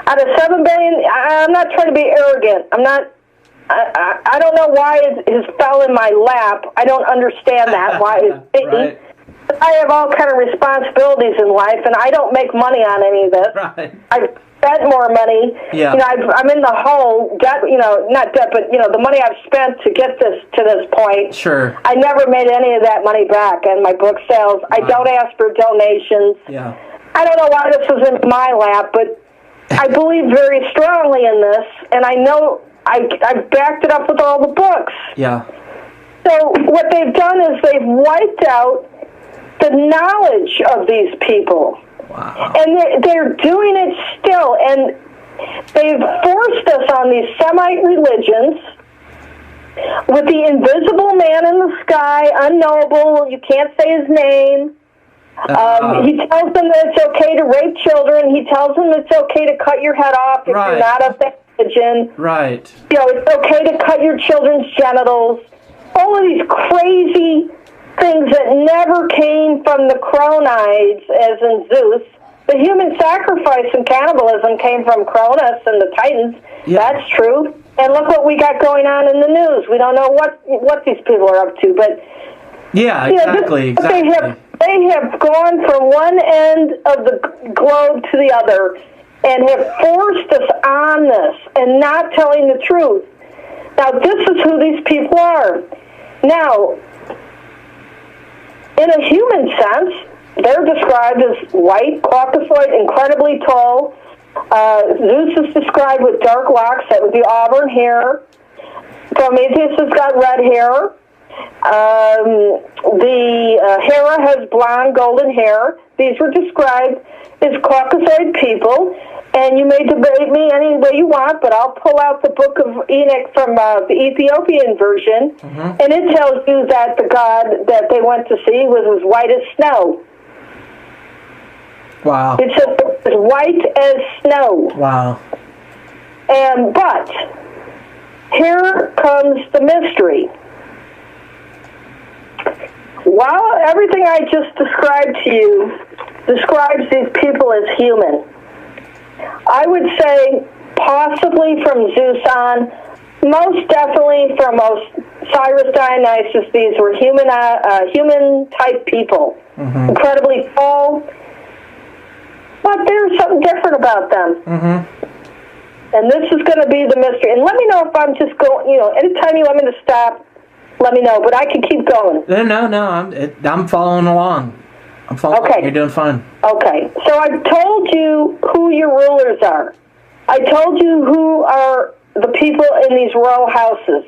S4: Out of 7 billion, I'm not trying to be arrogant. I don't know why it fell in my lap. I don't understand that, why it's bitten. Right. I have all kind of responsibilities in life, and I don't make money on any of this. Right. I've spent more money. Yeah. I'm in the hole, debt, not debt, but, the money I've spent to get to this point. Sure. I never made any of that money back in my book sales. Wow. I don't ask for donations. Yeah. I don't know why this was in my lap, but I believe very strongly in this, and I know I've backed it up with all the books. Yeah. So what they've done is they've wiped out the knowledge of these people. Wow. And they're doing it still, and they've forced us on these Semite religions with the invisible man in the sky, unknowable, you can't say his name. He tells them that it's okay to rape children. He tells them it's okay to cut your head off if you're not of that religion. Right. It's okay to cut your children's genitals. All of these crazy things that never came from the Cronides, as in Zeus. The human sacrifice and cannibalism came from Cronus and the Titans.
S1: Yeah.
S4: That's true. And look what we got going on in the news. We don't know what these people are up to, but
S1: Yeah,
S4: you know,
S1: exactly.
S4: they have gone from one end of the globe to the other and have forced us on this and not telling the truth. Now, this is who these people are. Now, in a human sense, they're described as white, Caucasoid, incredibly tall. Zeus is described with dark locks. That would be auburn hair. Prometheus has got red hair. Hera has blonde, golden hair. These were described as Caucasoid people. And you may debate me any way you want, but I'll pull out the Book of Enoch from the Ethiopian version, and it tells you that the god that they went to see was as white as snow.
S1: Wow.
S4: It's as white as snow.
S1: Wow.
S4: But here comes the mystery. While everything I just described to you describes these people as human, I would say possibly from Zeus on, most definitely from Osiris, Dionysus, these were human-type people, incredibly tall, but there's something different about them. And this is going to be the mystery. And let me know if I'm just going, anytime you want me to stop, let me know, but I can keep going.
S1: No, I'm following along. I'm following along. You're doing fine.
S4: Okay, so I told you who your rulers are. I told you who are the people in these royal houses.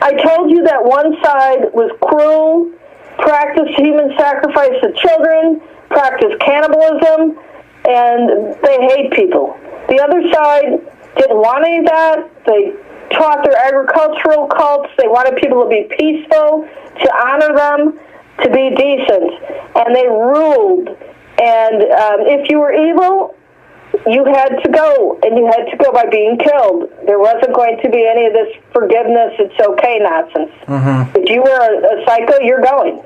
S4: I told you that one side was cruel, practiced human sacrifice of children, practiced cannibalism, and they hate people. The other side didn't want any of that. They taught their agricultural cults. They wanted people to be peaceful, to honor them, to be decent. And they ruled. And if you were evil, you had to go. And you had to go by being killed. There wasn't going to be any of this forgiveness, it's okay nonsense. If you were a psycho, you're going.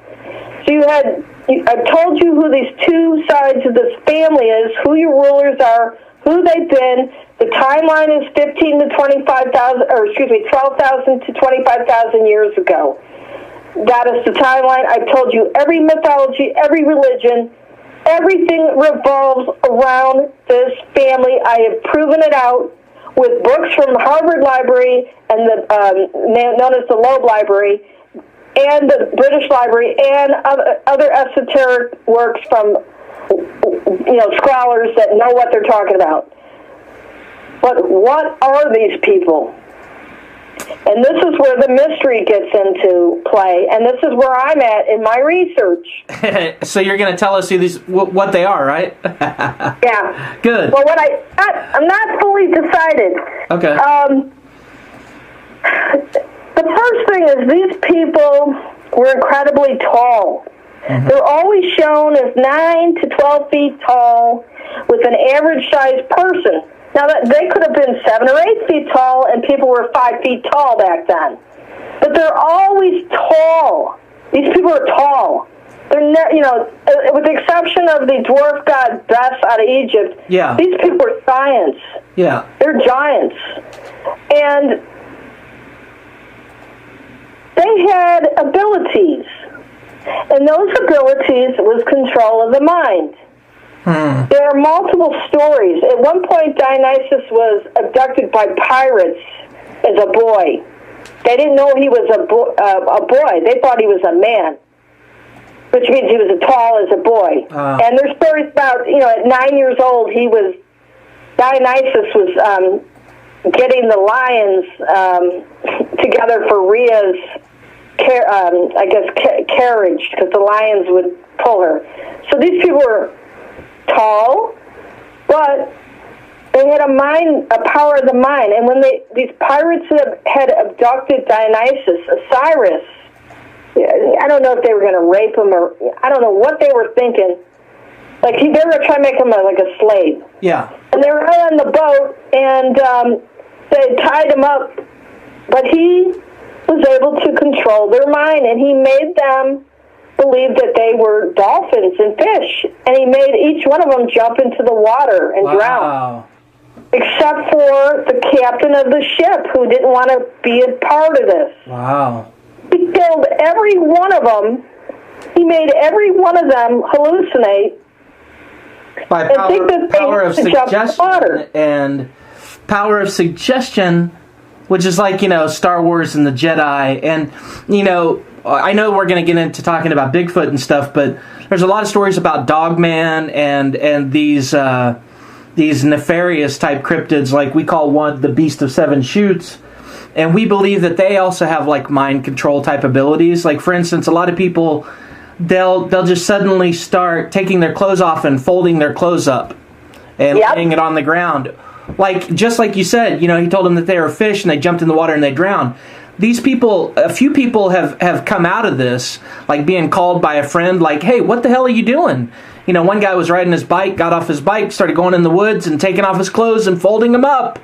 S4: So I've told you who these two sides of this family is, who your rulers are, who they've been. The timeline is 12,000 to 25,000 years ago. That is the timeline. I've told you every mythology, every religion, everything revolves around this family. I have proven it out with books from the Harvard Library and known as the Loeb Library, and the British Library, and other esoteric works from scholars that know what they're talking about. But what are these people? And this is where the mystery gets into play, and this is where I'm at in my research.
S1: So you're going to tell us what they are, right?
S4: Yeah.
S1: Good.
S4: Well, I'm not fully decided.
S1: Okay.
S4: The first thing is these people were incredibly tall. They're always shown as 9 to 12 feet tall with an average-sized person. Now, they could have been 7 or 8 feet tall, and people were 5 feet tall back then. But they're always tall. These people are tall. They're with the exception of the dwarf god Bes out of Egypt, these people are giants.
S1: Yeah.
S4: They're giants. And they had abilities. And those abilities was control of the mind. There are multiple stories. At one point, Dionysus was abducted by pirates as a boy. They didn't know he was a boy. They thought he was a man, which means he was as tall as a boy. And there's stories about, at 9 years old, Dionysus was getting the lions together for Rhea's carriage, because the lions would pull her. So these people were tall, but they had a power of the mind. And when these pirates had abducted Dionysus, Osiris, I don't know if they were going to rape him, or I don't know what they were thinking. Like they were going to try to make him like a slave.
S1: Yeah.
S4: And they were on the boat, and they tied him up, but he was able to control their mind, and he made them believed that they were dolphins and fish, and he made each one of them jump into the water and drown. Except for the captain of the ship, who didn't want to be a part of this.
S1: Wow.
S4: He killed every one of them. He made every one of them hallucinate.
S1: By power of suggestion and power of suggestion, which is like, Star Wars and the Jedi. And, I know we're going to get into talking about Bigfoot and stuff, but there's a lot of stories about Dogman and these nefarious type cryptids, like we call one the Beast of Seven Shoots. And we believe that they also have like mind control type abilities. Like, for instance, a lot of people, they'll just suddenly start taking their clothes off and folding their clothes up and laying it on the ground. Just like you said, he told them that they were fish and they jumped in the water and they drowned. These people, a few people have come out of this, like being called by a friend, like, hey, what the hell are you doing? One guy was riding his bike, got off his bike, started going in the woods and taking off his clothes and folding them up.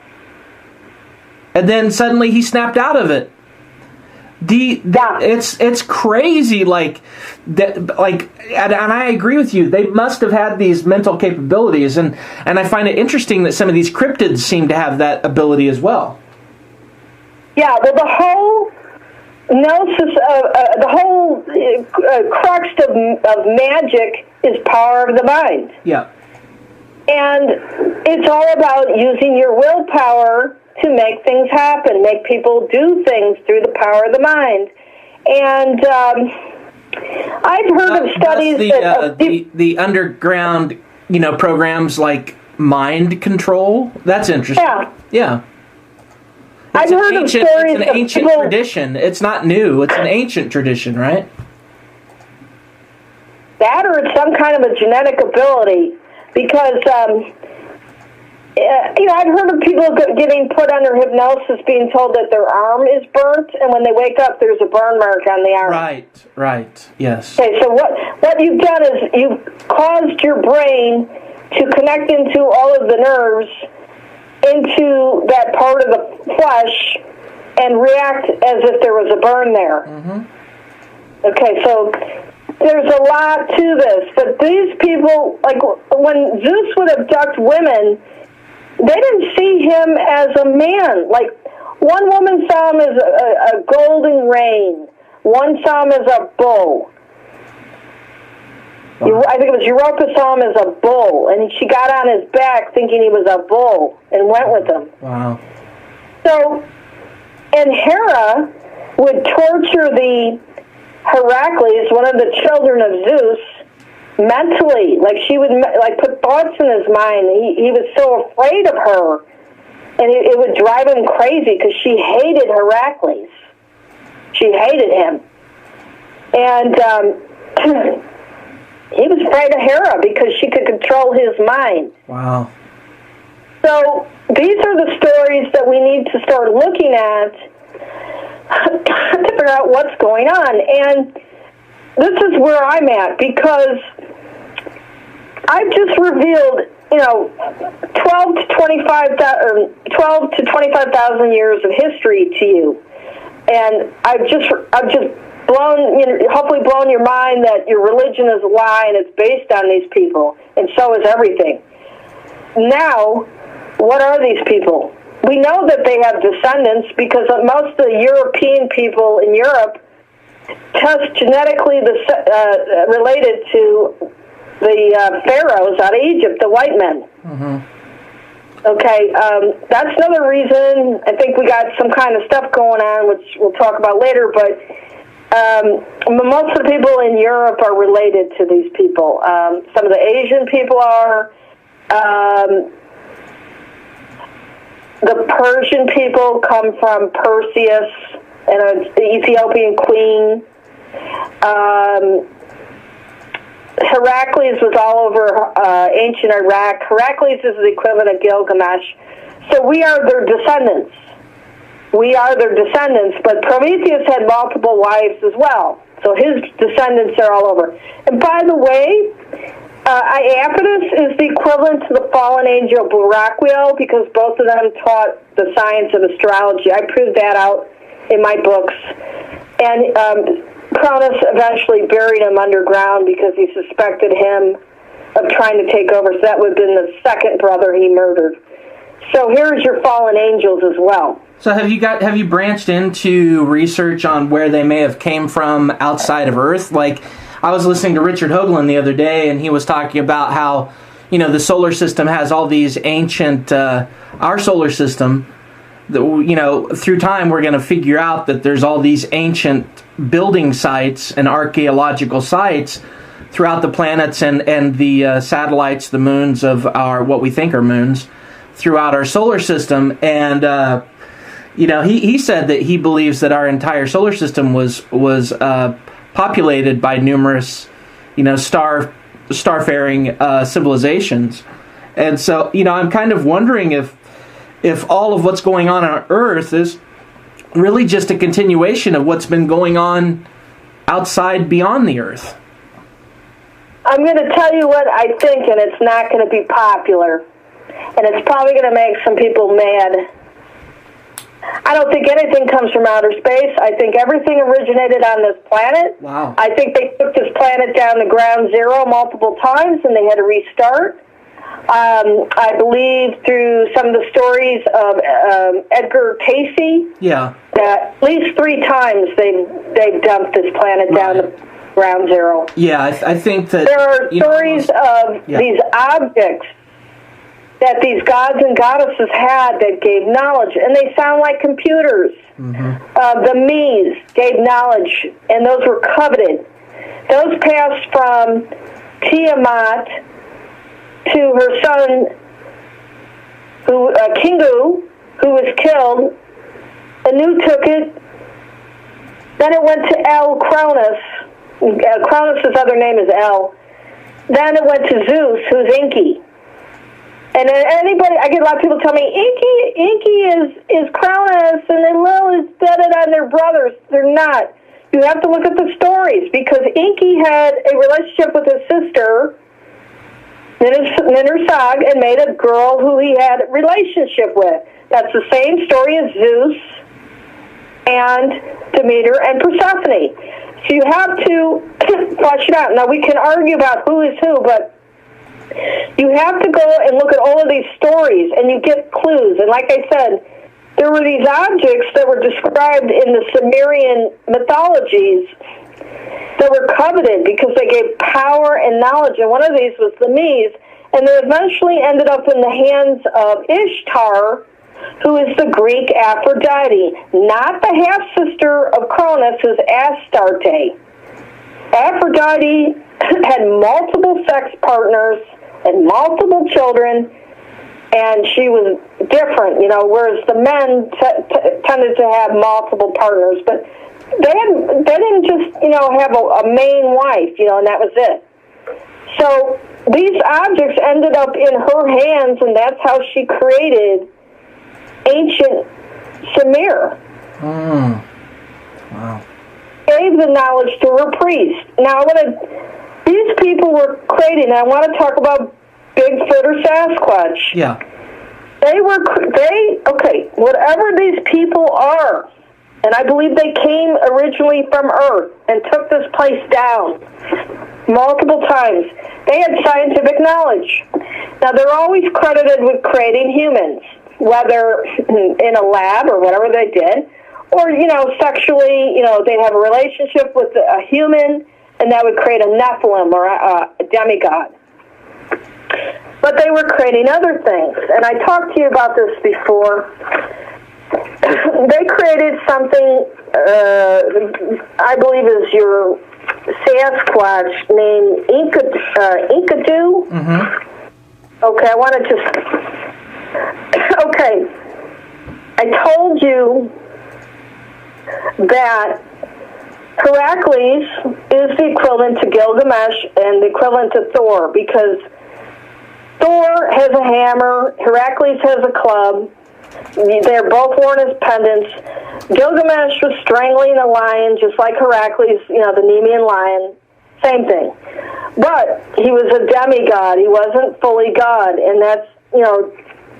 S1: And then suddenly he snapped out of it. It's crazy, and I agree with you. They must have had these mental capabilities, and I find it interesting that some of these cryptids seem to have that ability as well.
S4: Yeah, well, the whole gnosis, the whole crux of magic is power of the mind.
S1: Yeah,
S4: and it's all about using your willpower to make things happen, make people do things through the power of the mind. And I've heard of studies
S1: the underground, programs like mind control. That's interesting. Yeah. I've heard of stories. It's an ancient tradition. It's not new. It's an ancient tradition, right?
S4: That, or it's some kind of a genetic ability, because. I've heard of people getting put under hypnosis, being told that their arm is burnt, and when they wake up, there's a burn mark on the arm.
S1: Right, yes.
S4: Okay, so what you've done is you've caused your brain to connect into all of the nerves into that part of the flesh and react as if there was a burn there. Mm-hmm. Okay, so there's a lot to this, but these people, like when Zeus would abduct women, they didn't see him as a man. Like, one woman saw him as a golden rain. One saw him as a bull. I think it was Europa saw him as a bull, and she got on his back thinking he was a bull and went with him.
S1: Wow.
S4: So, and Hera would torture the Heracles, one of the children of Zeus, mentally. Like, she would put thoughts in his mind. He was so afraid of her, and it would drive him crazy because she hated Heracles. She hated him. And he was afraid of Hera because she could control his mind.
S1: Wow.
S4: So these are the stories that we need to start looking at to figure out what's going on. And this is where I'm at, because I've just revealed, 12 to 25,000 years of history to you, and I've just blown, hopefully blown your mind that your religion is a lie and it's based on these people, and so is everything. Now, what are these people? We know that they have descendants because most of the European people in Europe test genetically related to the pharaohs out of Egypt, the white men. Mm-hmm. Okay, that's another reason. I think we got some kind of stuff going on, which we'll talk about later, but most of the people in Europe are related to these people. Some of the Asian people are. The Persian people come from Perseus and the Ethiopian queen. Heracles was all over ancient Iraq. Heracles is the equivalent of Gilgamesh. So we are their descendants. We are their descendants, but Prometheus had multiple wives as well. So his descendants are all over. And by the way, Iapetus is the equivalent to the fallen angel Buraquiel, because both of them taught the science of astrology. I proved that out in my books. And Cronus eventually buried him underground because he suspected him of trying to take over. So that would have been the second brother he murdered. So here's your fallen angels as well.
S1: So have you branched into research on where they may have came from outside of Earth? Like, I was listening to Richard Hoagland the other day, and he was talking about how, the solar system has all these ancient, our solar system, through time we're going to figure out that there's all these ancient building sites and archaeological sites throughout the planets and the satellites, the moons of our, what we think are moons, throughout our solar system. And, he said that he believes that our entire solar system was populated by numerous, starfaring civilizations. And so, I'm kind of wondering if all of what's going on Earth is really just a continuation of what's been going on outside beyond the Earth.
S4: I'm going to tell you what I think, and it's not going to be popular. And it's probably going to make some people mad. I don't think anything comes from outer space. I think everything originated on this planet.
S1: Wow.
S4: I think they took this planet down to ground zero multiple times, and they had to restart. I believe through some of the stories of Edgar Cayce, that at least 3 times they've dumped this planet down to ground zero.
S1: Yeah, I think that
S4: there are stories of these objects that these gods and goddesses had that gave knowledge, and they sound like computers. Mm-hmm. The Mies gave knowledge, and those were coveted. Those passed from Tiamat to her son, Kingu, who was killed. Anu took it. Then it went to El Cronus. Cronus' other name is El. Then it went to Zeus, who's Enki. And anybody, I get a lot of people tell me, Enki is Cronus, and then Lil is dead on their brothers. They're not. You have to look at the stories, because Enki had a relationship with his sister, Ninursag, and made a girl who he had a relationship with. That's the same story as Zeus and Demeter and Persephone. So you have to flesh it out. Now, we can argue about who is who, but you have to go and look at all of these stories, and you get clues. And like I said, there were these objects that were described in the Sumerian mythologies that were coveted because they gave power and knowledge. And one of these was the Mies, and they eventually ended up in the hands of Ishtar, who is the Greek Aphrodite, not the half-sister of Cronus, who's Astarte. Aphrodite had multiple sex partners and multiple children, and she was different, whereas the men tended to have multiple partners. But they didn't just, have a main wife, and that was it. So these objects ended up in her hands, and that's how she created ancient Sumer.
S1: Wow.
S4: Gave the knowledge to her priest. Now, these people were creating, and I want to talk about Bigfoot or Sasquatch.
S1: Yeah.
S4: Whatever these people are, and I believe they came originally from Earth and took this place down multiple times. They had scientific knowledge. Now, they're always credited with creating humans, whether in a lab or whatever they did, or, sexually, they'd have a relationship with a human, and that would create a Nephilim or a demigod. But they were creating other things, and I talked to you about this before. They created something, I believe is your Sasquatch, named Enkidu. Mm-hmm. Okay, I want to just... Okay, I told you that Heracles is the equivalent to Gilgamesh and the equivalent to Thor, because Thor has a hammer, Heracles has a club. They're both worn as pendants. Gilgamesh was strangling a lion, just like Heracles, the Nemean lion. Same thing. But he was a demigod. He wasn't fully God, and that's,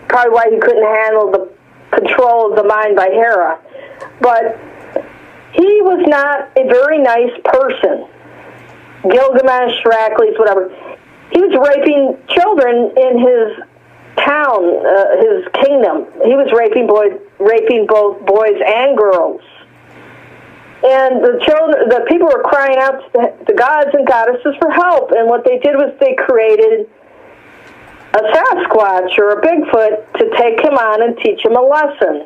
S4: probably why he couldn't handle the control of the mind by Hera. But He was not a very nice person. Gilgamesh, Heracles, whatever. He was raping children in his town, his kingdom. He was raping both boys and girls. And the people were crying out to the gods and goddesses for help. And what they did was they created a Sasquatch or a Bigfoot to take him on and teach him a lesson.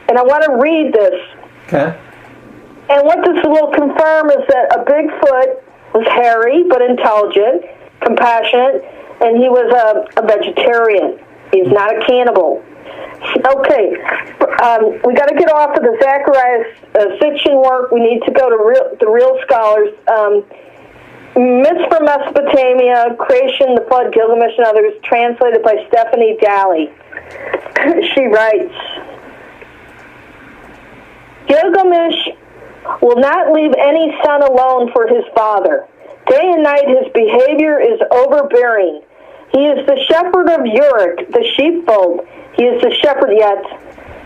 S4: And I want to read this.
S1: Okay.
S4: And what this will confirm is that a Bigfoot was hairy but intelligent, compassionate, and he was a vegetarian. He's not a cannibal. Okay, we got to get off of the Zacharias Sitchin work. We need to go to the real scholars. Myths from Mesopotamia, Creation, the Flood, Gilgamesh, and Others, translated by Stephanie Daly. She writes, Gilgamesh will not leave any son alone for his father. Day and night his behavior is overbearing. He is the shepherd of Uruk, the sheepfold. He is the shepherd yet.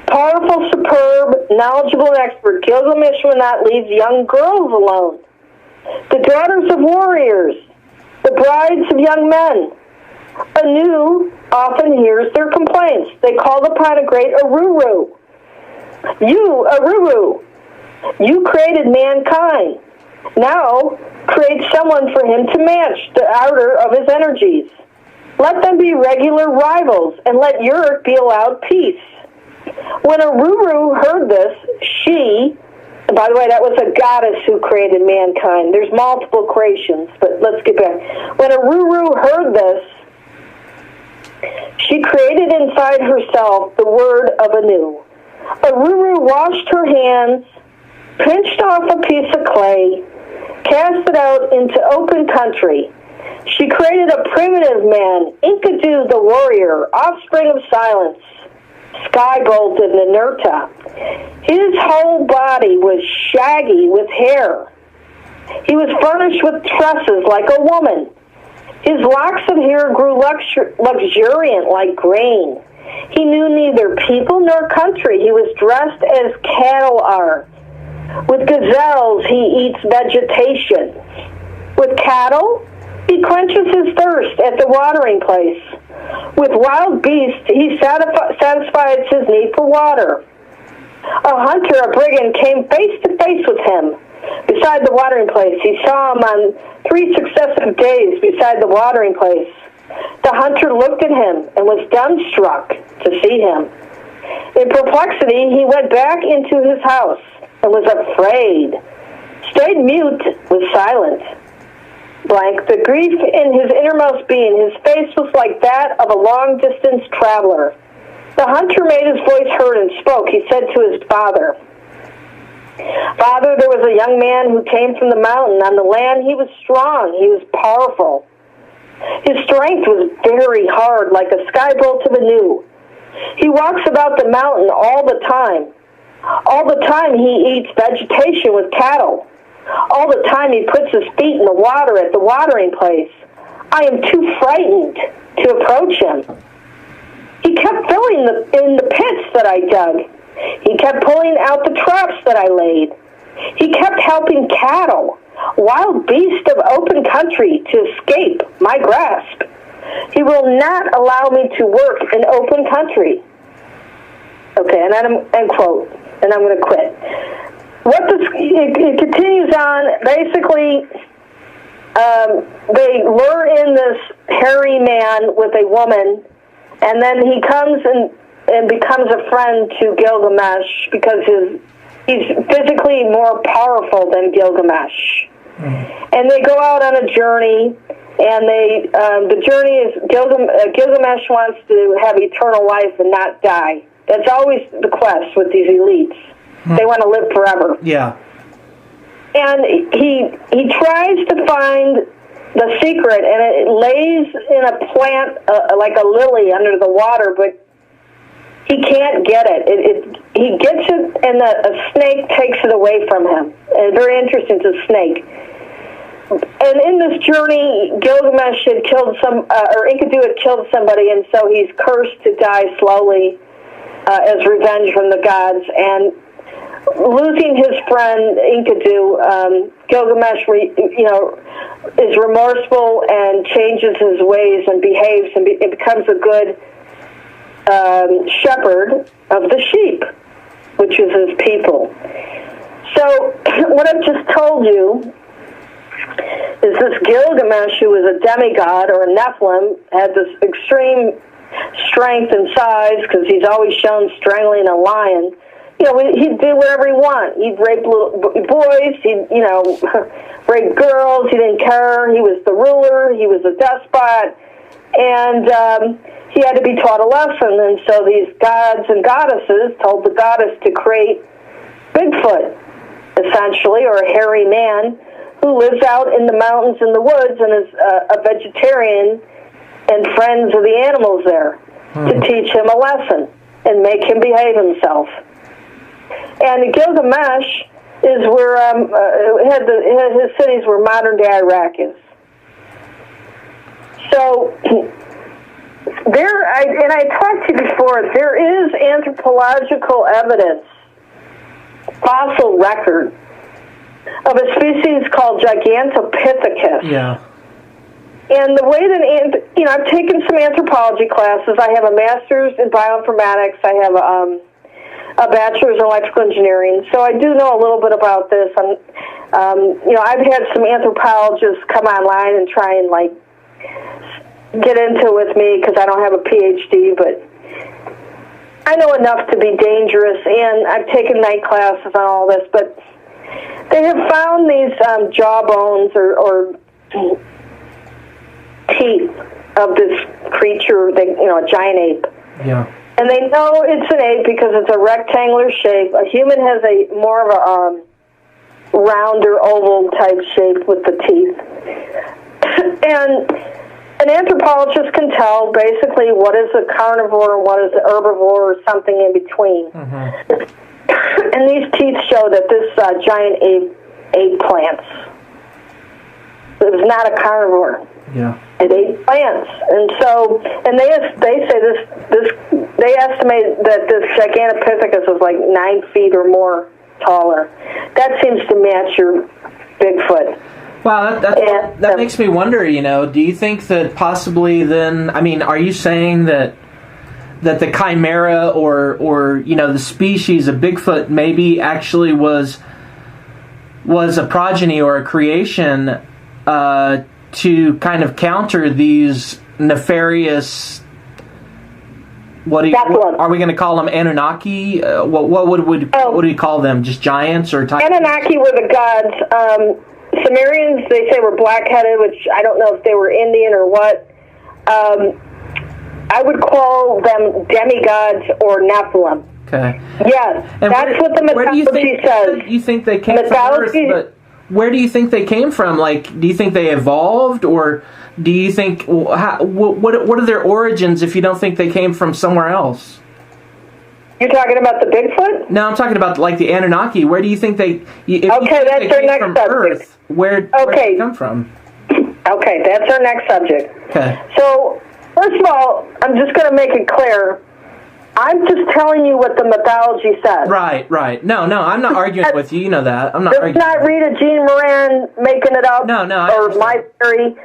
S4: Powerful, superb, knowledgeable, and expert, Gilgamesh will not leave young girls alone. The daughters of warriors, the brides of young men. Anu often hears their complaints. They called upon a great Aruru. You, Aruru, you created mankind. Now create someone for him to match the ardor of his energies. Let them be regular rivals, and let Uruk be allowed peace. When Aruru heard this, she, and by the way, that was a goddess who created mankind. There's multiple creations, but let's get back. When Aruru heard this, she created inside herself the word of Anu. Aruru washed her hands, pinched off a piece of clay, cast it out into open country. She created a primitive man, Enkidu the warrior, offspring of silence, Skybolt of Ninurta. His whole body was shaggy with hair. He was furnished with tresses like a woman. His locks of hair grew luxuriant like grain. He knew neither people nor country. He was dressed as cattle are. With gazelles he eats vegetation. With cattle he quenches his thirst at the watering place. With wild beasts he satisfies his need for water. A hunter, a brigand, came face to face with him beside the watering place. He saw him on 3 successive days beside the watering place. The hunter looked at him and was dumbstruck to see him. In perplexity, he went back into his house and was afraid. Stayed mute, was silent. Blank, the grief in his innermost being, his face was like that of a long-distance traveler. The hunter made his voice heard and spoke. He said to his father, Father, there was a young man who came from the mountain. On the land he was strong, he was powerful. His strength was very hard, like a skybolt of Anu. He walks about the mountain all the time. All the time he eats vegetation with cattle. All the time he puts his feet in the water at the watering place. I am too frightened to approach him. He kept filling in the pits that I dug. He kept pulling out the traps that I laid. He kept helping cattle, wild beasts of open country, to escape my grasp. He will not allow me to work in open country. Okay, and then end quote. And I'm going to quit. It continues on. Basically, they lure in this hairy man with a woman, and then he comes and becomes a friend to Gilgamesh because he's physically more powerful than Gilgamesh. And they go out on a journey, and the journey is Gilgamesh wants to have eternal life and not die. That's always the quest with these elites. They want to live forever.
S1: Yeah.
S4: And he tries to find the secret, and it lays in a plant like a lily under the water, but he can't get it. He gets it, and a snake takes it away from him. And very interesting, it's a snake. And in this journey, Gilgamesh had killed or Enkidu had killed somebody, and so he's cursed to die slowly as revenge from the gods. And losing his friend Enkidu, Gilgamesh, is remorseful and changes his ways and behaves and becomes a good shepherd of the sheep, which is his people. So what I've just told you is this Gilgamesh, who was a demigod or a Nephilim, had this extreme strength and size because he's always shown strangling a lion. He'd do whatever he wanted. He'd rape little boys. He'd, rape girls. He didn't care. He was the ruler. He was a despot. And he had to be taught a lesson. And so these gods and goddesses told the goddess to create Bigfoot, essentially, or a hairy man who lives out in the mountains and the woods and is a vegetarian and friends of the animals there to teach him a lesson and make him behave himself. And Gilgamesh is where his cities where modern day Iraq is. So I talked to you before, there is anthropological evidence, fossil record, of a species called Gigantopithecus.
S1: Yeah.
S4: And the way that, I've taken some anthropology classes. I have a master's in bioinformatics. I have a bachelor's in electrical engineering. So I do know a little bit about this. And, I've had some anthropologists come online and try and, get into it with me because I don't have a PhD, but I know enough to be dangerous. And I've taken night classes on all this, but they have found these jawbones or teeth of this creature, a giant ape.
S1: Yeah.
S4: And they know it's an ape because it's a rectangular shape. A human has more of a rounder, oval type shape with the teeth. And an anthropologist can tell basically what is a carnivore and what is an herbivore or something in between. Mm-hmm. And these teeth show that this giant ape ate plants. It was not a carnivore.
S1: Yeah.
S4: It ate plants. And so, and they say they estimate that this Gigantopithecus is 9 feet or more taller. That seems to match your Bigfoot.
S1: Wow, that makes me wonder, do you think that possibly then, are you saying that the chimera or the species of Bigfoot maybe actually was a progeny or a creation to kind of counter these nefarious, are we going to call them Anunnaki? What would we call them? Just giants or
S4: Anunnaki were the gods. Sumerians, they say, were black-headed, which I don't know if they were Indian or what. I would call them demigods or Nephilim.
S1: Okay.
S4: Yes, and that's what the mythology says.
S1: You think they came from Earth, but where do you think they came from? Do you think they evolved, or do you think what are their origins if you don't think they came from somewhere else?
S4: You're talking about the Bigfoot?
S1: No, I'm talking about the Anunnaki. Where do you think they?
S4: That's our next subject.
S1: Earth, where did they come from?
S4: Okay, that's our next subject.
S1: Okay.
S4: So, first of all, I'm just going to make it clear. I'm just telling you what the mythology says.
S1: Right. No, I'm not arguing with you. You know that. I'm not arguing.
S4: It's not Rita Jean Moran making it up.
S1: No.
S4: Or my theory.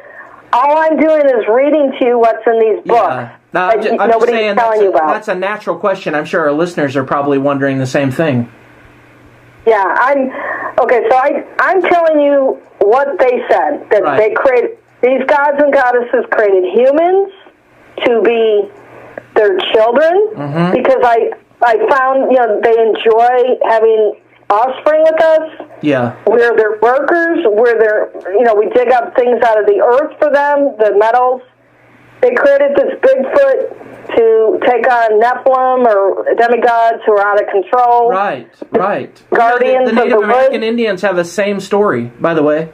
S4: All I'm doing is reading to you what's in these books.
S1: Yeah. No, I'm just saying
S4: telling you about.
S1: That's a natural question. I'm sure our listeners are probably wondering the same thing.
S4: Yeah, I'm telling you what they said, that they created, these gods and goddesses created humans to be their children, because I found, they enjoy having offspring with us.
S1: Yeah.
S4: We're their workers, we dig up things out of the earth for them, the metals. They created this Bigfoot to take on Nephilim or demigods who are out of control.
S1: Right.
S4: Guardians
S1: the Native
S4: of the
S1: American
S4: woods.
S1: Indians have the same story, by the way.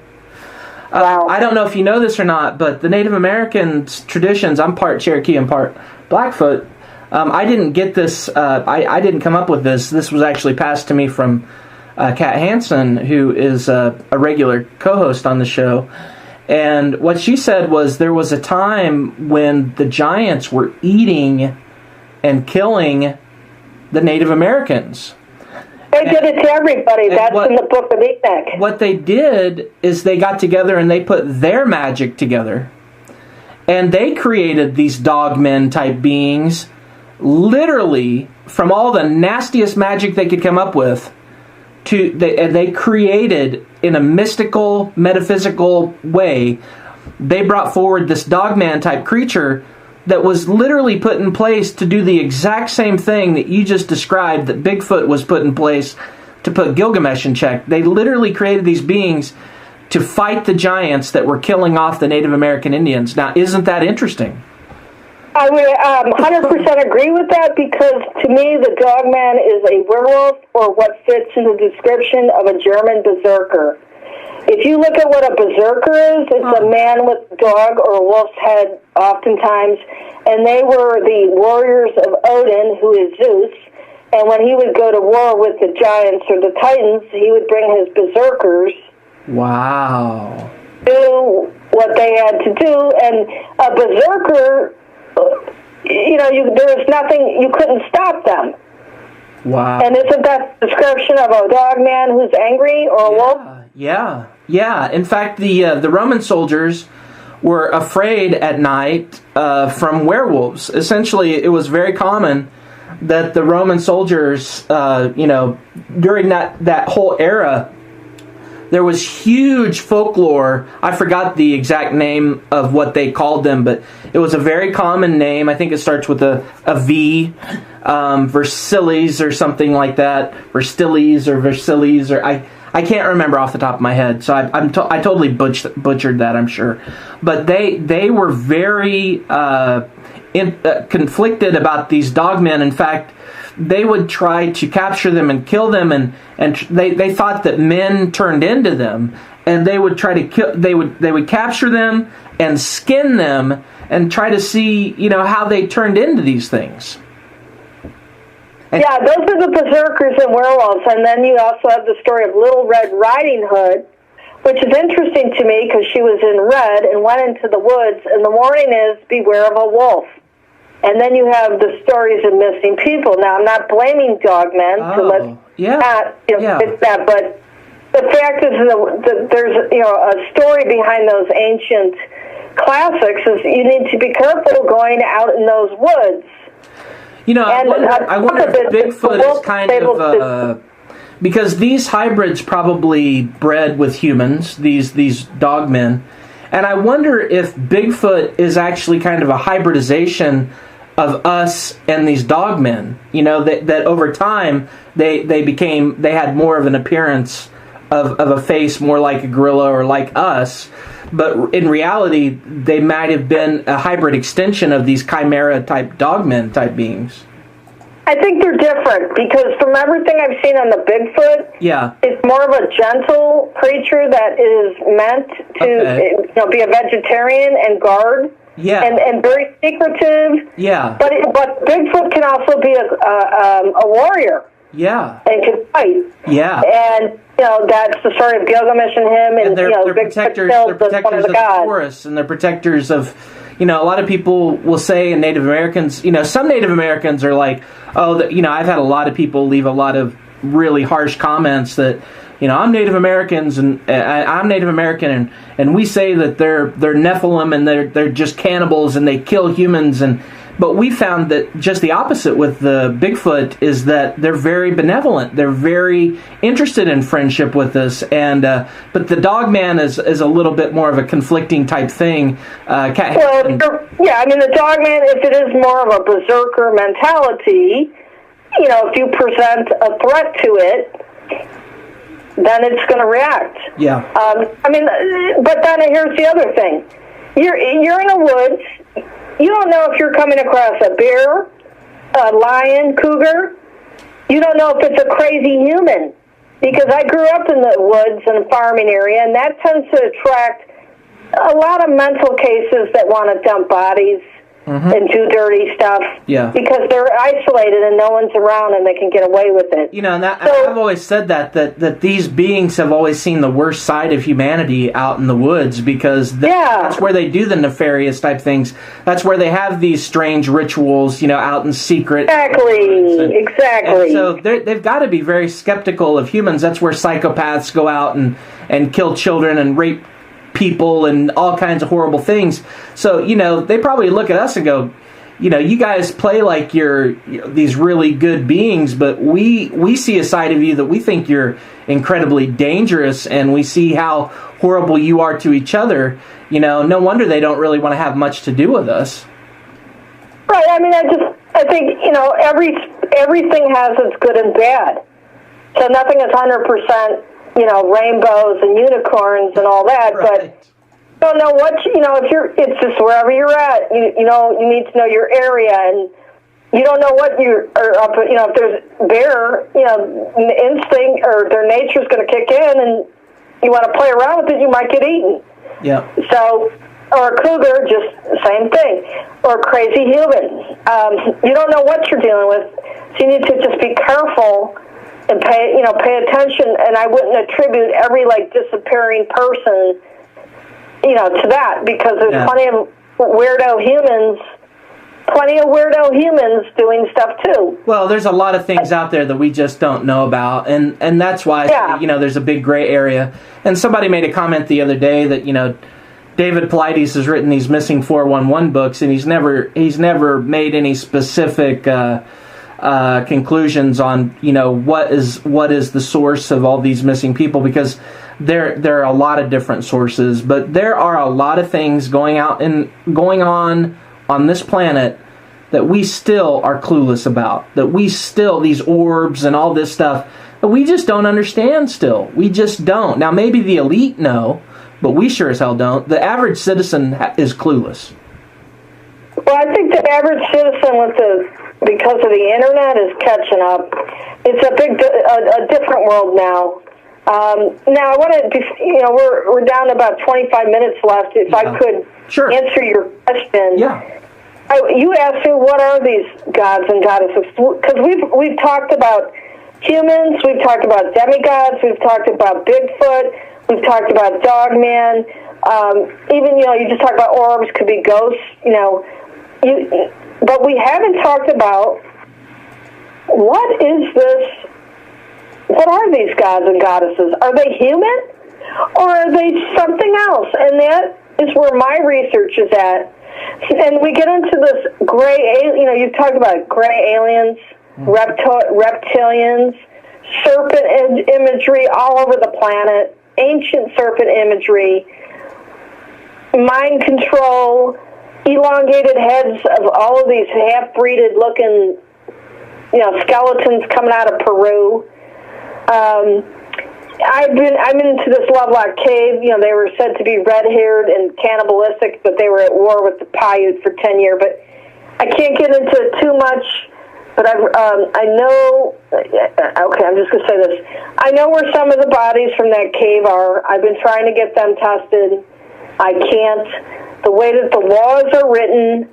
S4: Wow.
S1: I don't know if you know this or not, but the Native American traditions, I'm part Cherokee and part Blackfoot. I didn't get this, I didn't come up with this. This was actually passed to me from Kat Hansen, who is a regular co-host on the show. And what she said was there was a time when the giants were eating and killing the Native Americans.
S4: They did it to everybody. That's in the Book of Enoch.
S1: What they did is they got together and they put their magic together. And they created these dogmen type beings, literally from all the nastiest magic they could come up with. They created, in a mystical, metaphysical way, they brought forward this dogman type creature that was literally put in place to do the exact same thing that you just described, that Bigfoot was put in place to put Gilgamesh in check. They literally created these beings to fight the giants that were killing off the Native American Indians. Now, isn't that interesting?
S4: I would 100% agree with that, because to me the dogman is a werewolf, or what fits in the description of a German berserker. If you look at what a berserker is, it's a man with a dog or a wolf's head oftentimes, and they were the warriors of Odin, who is Zeus, and when he would go to war with the giants or the titans, he would bring his berserkers.
S1: Wow.
S4: Do what they had to do, and a berserker, there was nothing, you couldn't stop them.
S1: Wow.
S4: And isn't that the description of a dog man who's angry or a wolf?
S1: Yeah. In fact, the Roman soldiers were afraid at night from werewolves. Essentially, it was very common that the Roman soldiers, during that whole era, there was huge folklore. I forgot the exact name of what they called them, but it was a very common name. I think it starts with a V, Versilis or something like that, Verstiles or Versilis, or I can't remember off the top of my head. So I totally butchered that, I'm sure. But they were very conflicted about these dogmen. In fact, they would try to capture them and kill them, and they thought that men turned into them, and they would try to kill. They would capture them and skin them and try to see how they turned into these things.
S4: Yeah, those are the berserkers and werewolves, and then you also have the story of Little Red Riding Hood, which is interesting to me because she was in red and went into the woods, and the warning is beware of a wolf. And then you have the stories of missing people. Now, I'm not blaming dogmen, it's that, but the fact is that there's a story behind those ancient classics. Is you need to be careful going out in those woods.
S1: I wonder if Bigfoot is kind of because these hybrids probably bred with humans, these dogmen, and I wonder if Bigfoot is actually kind of a hybridization of us and these dogmen. That over time they had more of an appearance of a face more like a gorilla or like us, but in reality they might have been a hybrid extension of these chimera type dogmen type beings.
S4: I think they're different because from everything I've seen on the Bigfoot, it's more of a gentle creature that is meant to be a vegetarian and guard. Yeah, and very secretive. Yeah, but Bigfoot can also be a warrior. Yeah, and can fight. Yeah, and that's the story of Gilgamesh and him, and
S1: they're protectors. They're protectors of the forests, and they're protectors of. A lot of people will say, and Native Americans, some Native Americans are like, I've had a lot of people leave a lot of really harsh comments that. I'm Native Americans, and I'm Native American, and we say that they're Nephilim and they're just cannibals and they kill humans, but we found that just the opposite with the Bigfoot is that they're very benevolent. They're very interested in friendship with us, and but the dogman is a little bit more of a conflicting type thing.
S4: The dogman, if it is more of a berserker mentality, if you present a threat to it, then it's going to react. Yeah. But then here's the other thing. You're in a woods. You don't know if you're coming across a bear, a lion, cougar. You don't know if it's a crazy human. Because I grew up in the woods and farming area, and that tends to attract a lot of mental cases that want to dump bodies. and do dirty stuff because they're isolated and no one's around and they can get away with it.
S1: You know, and I've always said that these beings have always seen the worst side of humanity out in the woods because that's where they do the nefarious type things. That's where they have these strange rituals, you know, out in secret.
S4: Exactly.
S1: And so they've got to be very skeptical of humans. That's where psychopaths go out and kill children and rape people and all kinds of horrible things. So, you know, they probably look at us and go, you know, you guys play like you're these really good beings, but we see a side of you that we think you're incredibly dangerous, and we see how horrible you are to each other. You know, no wonder they don't really want to have much to do with us.
S4: Right. I mean, I think, you know, everything has its good and bad. So nothing is 100%, you know, rainbows and unicorns and all that, but you don't know what, you know, it's just wherever you're at, you know, you need to know your area, and you don't know what you are up, you know, if there's bear, you know, instinct or their nature's going to kick in and you want to play around with it, you might get eaten.
S1: Yeah.
S4: So, or a cougar, just same thing, or crazy humans. You don't know what you're dealing with, so you need to just be careful and pay attention, and I wouldn't attribute every disappearing person, you know, to that, because there's plenty of weirdo humans doing stuff too.
S1: Well, there's a lot of things out there that we just don't know about, and that's why you know, there's a big gray area. And somebody made a comment the other day that, you know, David Paulides has written these missing 411 books, and he's never made any specific conclusions on, you know, what is the source of all these missing people, because there are a lot of different sources, but there are a lot of things going on this planet that we still are clueless about, that we still, these orbs and all this stuff, that we just don't understand still. We just don't. Now, maybe the elite know, but we sure as hell don't. The average citizen is clueless.
S4: Well, I think the average citizen, because of the internet, is catching up. It's a different world now. Now, I want to, you know, we're down to about 25 minutes left. If I could answer your question.
S1: Yeah.
S4: You asked me, what are these gods and goddesses? Because we've talked about humans, we've talked about demigods, we've talked about Bigfoot, we've talked about Dogman. Even, you know, you just talked about orbs, could be ghosts, you know. But we haven't talked about what are these gods and goddesses? Are they human, or are they something else? And that is where my research is at. And we get into this gray, you know, you talk about gray aliens, reptilians, serpent imagery all over the planet, ancient serpent imagery, mind control, elongated heads of all of these half-breeded looking, you know, skeletons coming out of Peru. I'm into this Lovelock Cave. You know, they were said to be red-haired and cannibalistic, but they were at war with the Paiute for 10 years. But I can't get into it too much. But I know. Okay, I'm just going to say this. I know where some of the bodies from that cave are. I've been trying to get them tested. I can't. The way that the laws are written,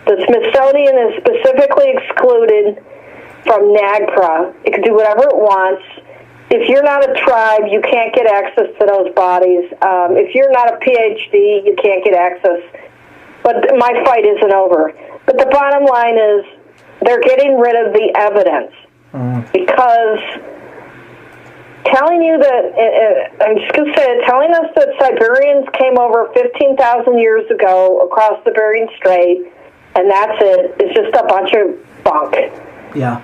S4: the Smithsonian is specifically excluded from NAGPRA. It can do whatever it wants. If you're not a tribe, you can't get access to those bodies. If you're not a PhD, you can't get access. But my fight isn't over. But the bottom line is they're getting rid of the evidence. Because telling you that, I'm just going to say it, telling us that Siberians came over 15,000 years ago across the Bering Strait, and that's it, is just a bunch of bunk.
S1: Yeah.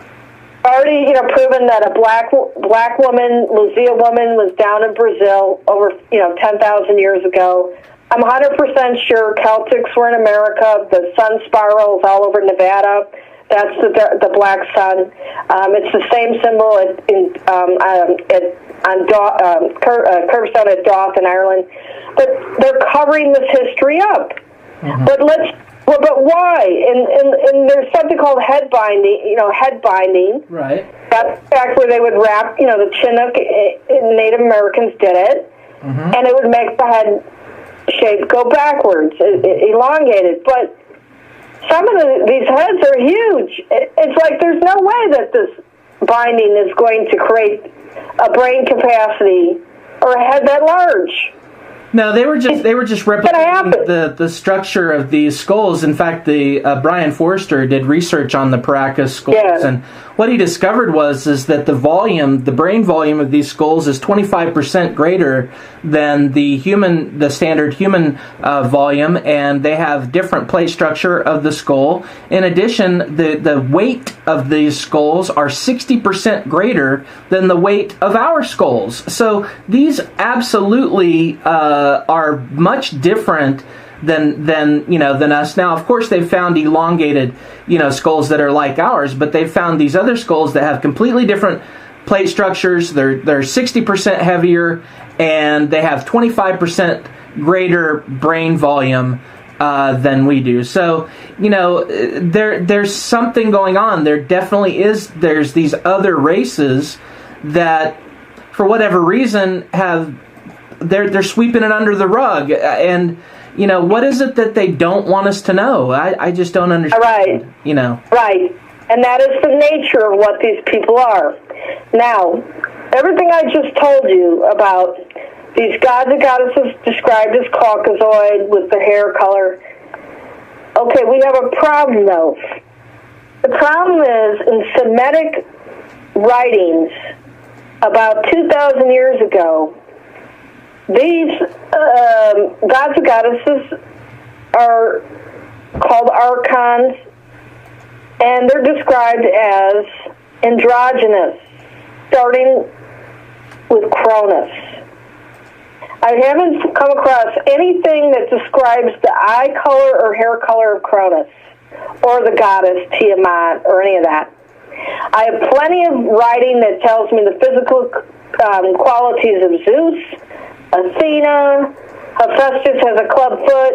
S4: Already, you know, proven that a black woman, Luzia woman, was down in Brazil over, 10,000 years ago. I'm 100% sure Celtics were in America. The sun spirals all over Nevada. That's the black sun. It's the same symbol on Curbstone at Doth in Ireland. But they're covering this history up. Mm-hmm. But why? And there's something called head binding.
S1: Right.
S4: That's back where they would wrap, the Chinook Native Americans did it, and it would make the head shape go backwards, elongated. But some of these heads are huge. It's like there's no way that this binding is going to create a brain capacity or a head that large.
S1: No, they were just replicating the structure of these skulls. In fact, the Brian Forster did research on the Paracas skulls, and what he discovered is that the brain volume of these skulls is 25% greater than the standard human volume, and they have different plate structure of the skull. In addition, the weight of these skulls are 60% greater than the weight of our skulls. So these absolutely are much different than us. Now, of course, they've found elongated, skulls that are like ours, but they've found these other skulls that have completely different plate structures. They're 60% heavier, and they have 25% greater brain volume than we do. So, there's something going on. There definitely is. There's these other races that, for whatever reason, they're sweeping it under the rug. And, what is it that they don't want us to know? I just don't understand.
S4: Right. Right. And that is the nature of what these people are. Now, everything I just told you about these gods and goddesses described as Caucasoid with the hair color. Okay, we have a problem, though. The problem is, in Semitic writings about 2,000 years ago, these gods and goddesses are called archons, and they're described as androgynous, starting with Cronus. I haven't come across anything that describes the eye color or hair color of Cronus, or the goddess Tiamat, or any of that. I have plenty of writing that tells me the physical qualities of Zeus, Athena, Hephaestus has a club foot,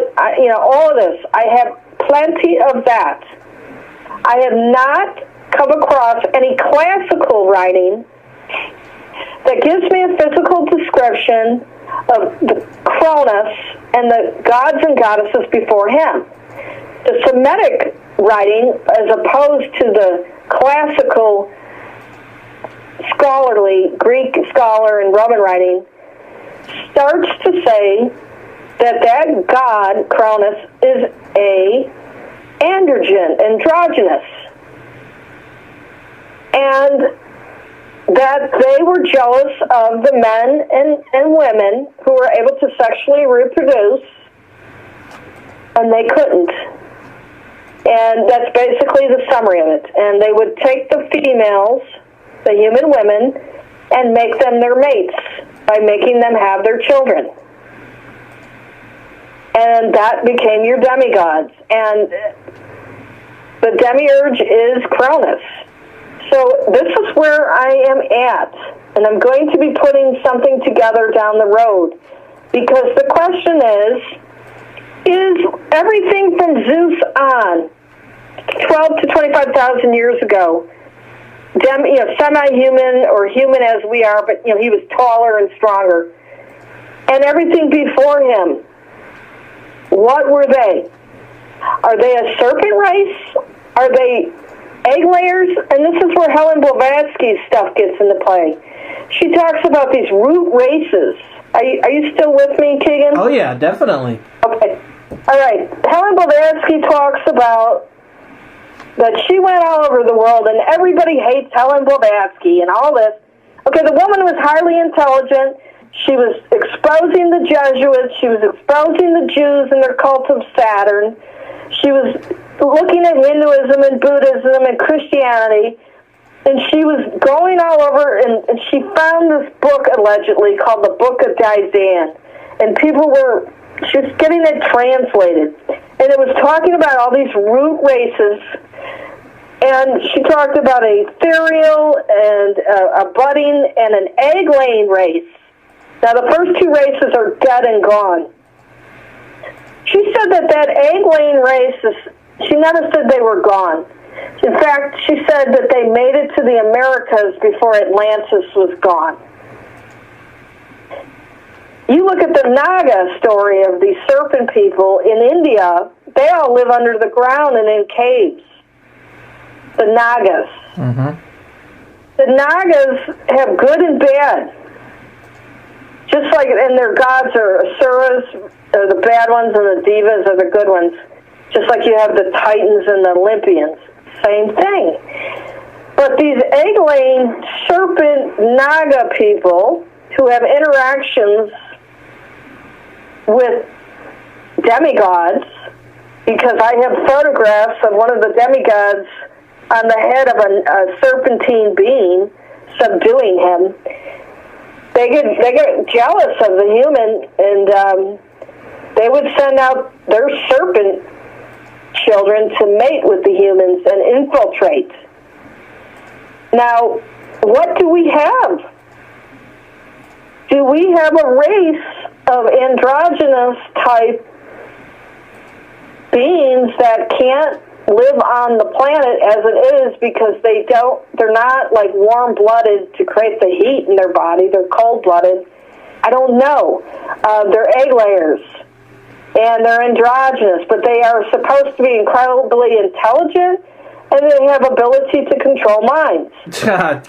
S4: all of this. I have plenty of that. I have not come across any classical writing that gives me a physical description of the Cronus and the gods and goddesses before him. The Semitic writing, as opposed to the classical scholarly Greek scholar and Roman writing, starts to say that god, Cronus, is androgynous. And that they were jealous of the men and women who were able to sexually reproduce, and they couldn't. And that's basically the summary of it. And they would take the females, the human women, and make them their mates by making them have their children. And that became your demigods. And the demiurge is Cronus. So this is where I am at. And I'm going to be putting something together down the road. Because the question is everything from Zeus on, 12 to 25,000 years ago, semi-human or human as we are, but he was taller and stronger. And everything before him, what were they? Are they a serpent race? Are they egg layers? And this is where Helen Blavatsky's stuff gets into play. She talks about these root races. Are you still with me, Keegan?
S1: Oh, yeah, definitely.
S4: Okay. All right. Helen Blavatsky talks about that she went all over the world, and everybody hates Helen Blavatsky and all this. Okay, the woman was highly intelligent. She was exposing the Jesuits. She was exposing the Jews and their cult of Saturn. She was looking at Hinduism and Buddhism and Christianity, and she was going all over, and she found this book, allegedly, called the Book of Dizan. And she was getting it translated. And it was talking about all these root races. And she talked about a ethereal and a budding and an egg-laying race. Now, the first two races are dead and gone. She said that egg-laying race, she never said they were gone. In fact, she said that they made it to the Americas before Atlantis was gone. You look at the Naga story of the serpent people in India, they all live under the ground and in caves. The Nagas.
S1: Mm-hmm.
S4: The Nagas have good and bad. Just like, and their gods are Asuras, are the bad ones, and the Devas are the good ones. Just like you have the Titans and the Olympians. Same thing. But these egg-laying serpent Naga people who have interactions with demigods, because I have photographs of one of the demigods on the head of a serpentine being subduing him. They get jealous of the human, and they would send out their serpent children to mate with the humans and infiltrate. Now, what do we have? Do we have a race of androgynous type beings that can't live on the planet as it is because they're not like warm-blooded to create the heat in their body, they're cold-blooded? I don't know. They're egg layers, and they're androgynous, but they are supposed to be incredibly intelligent, and they have ability to control minds.
S1: God,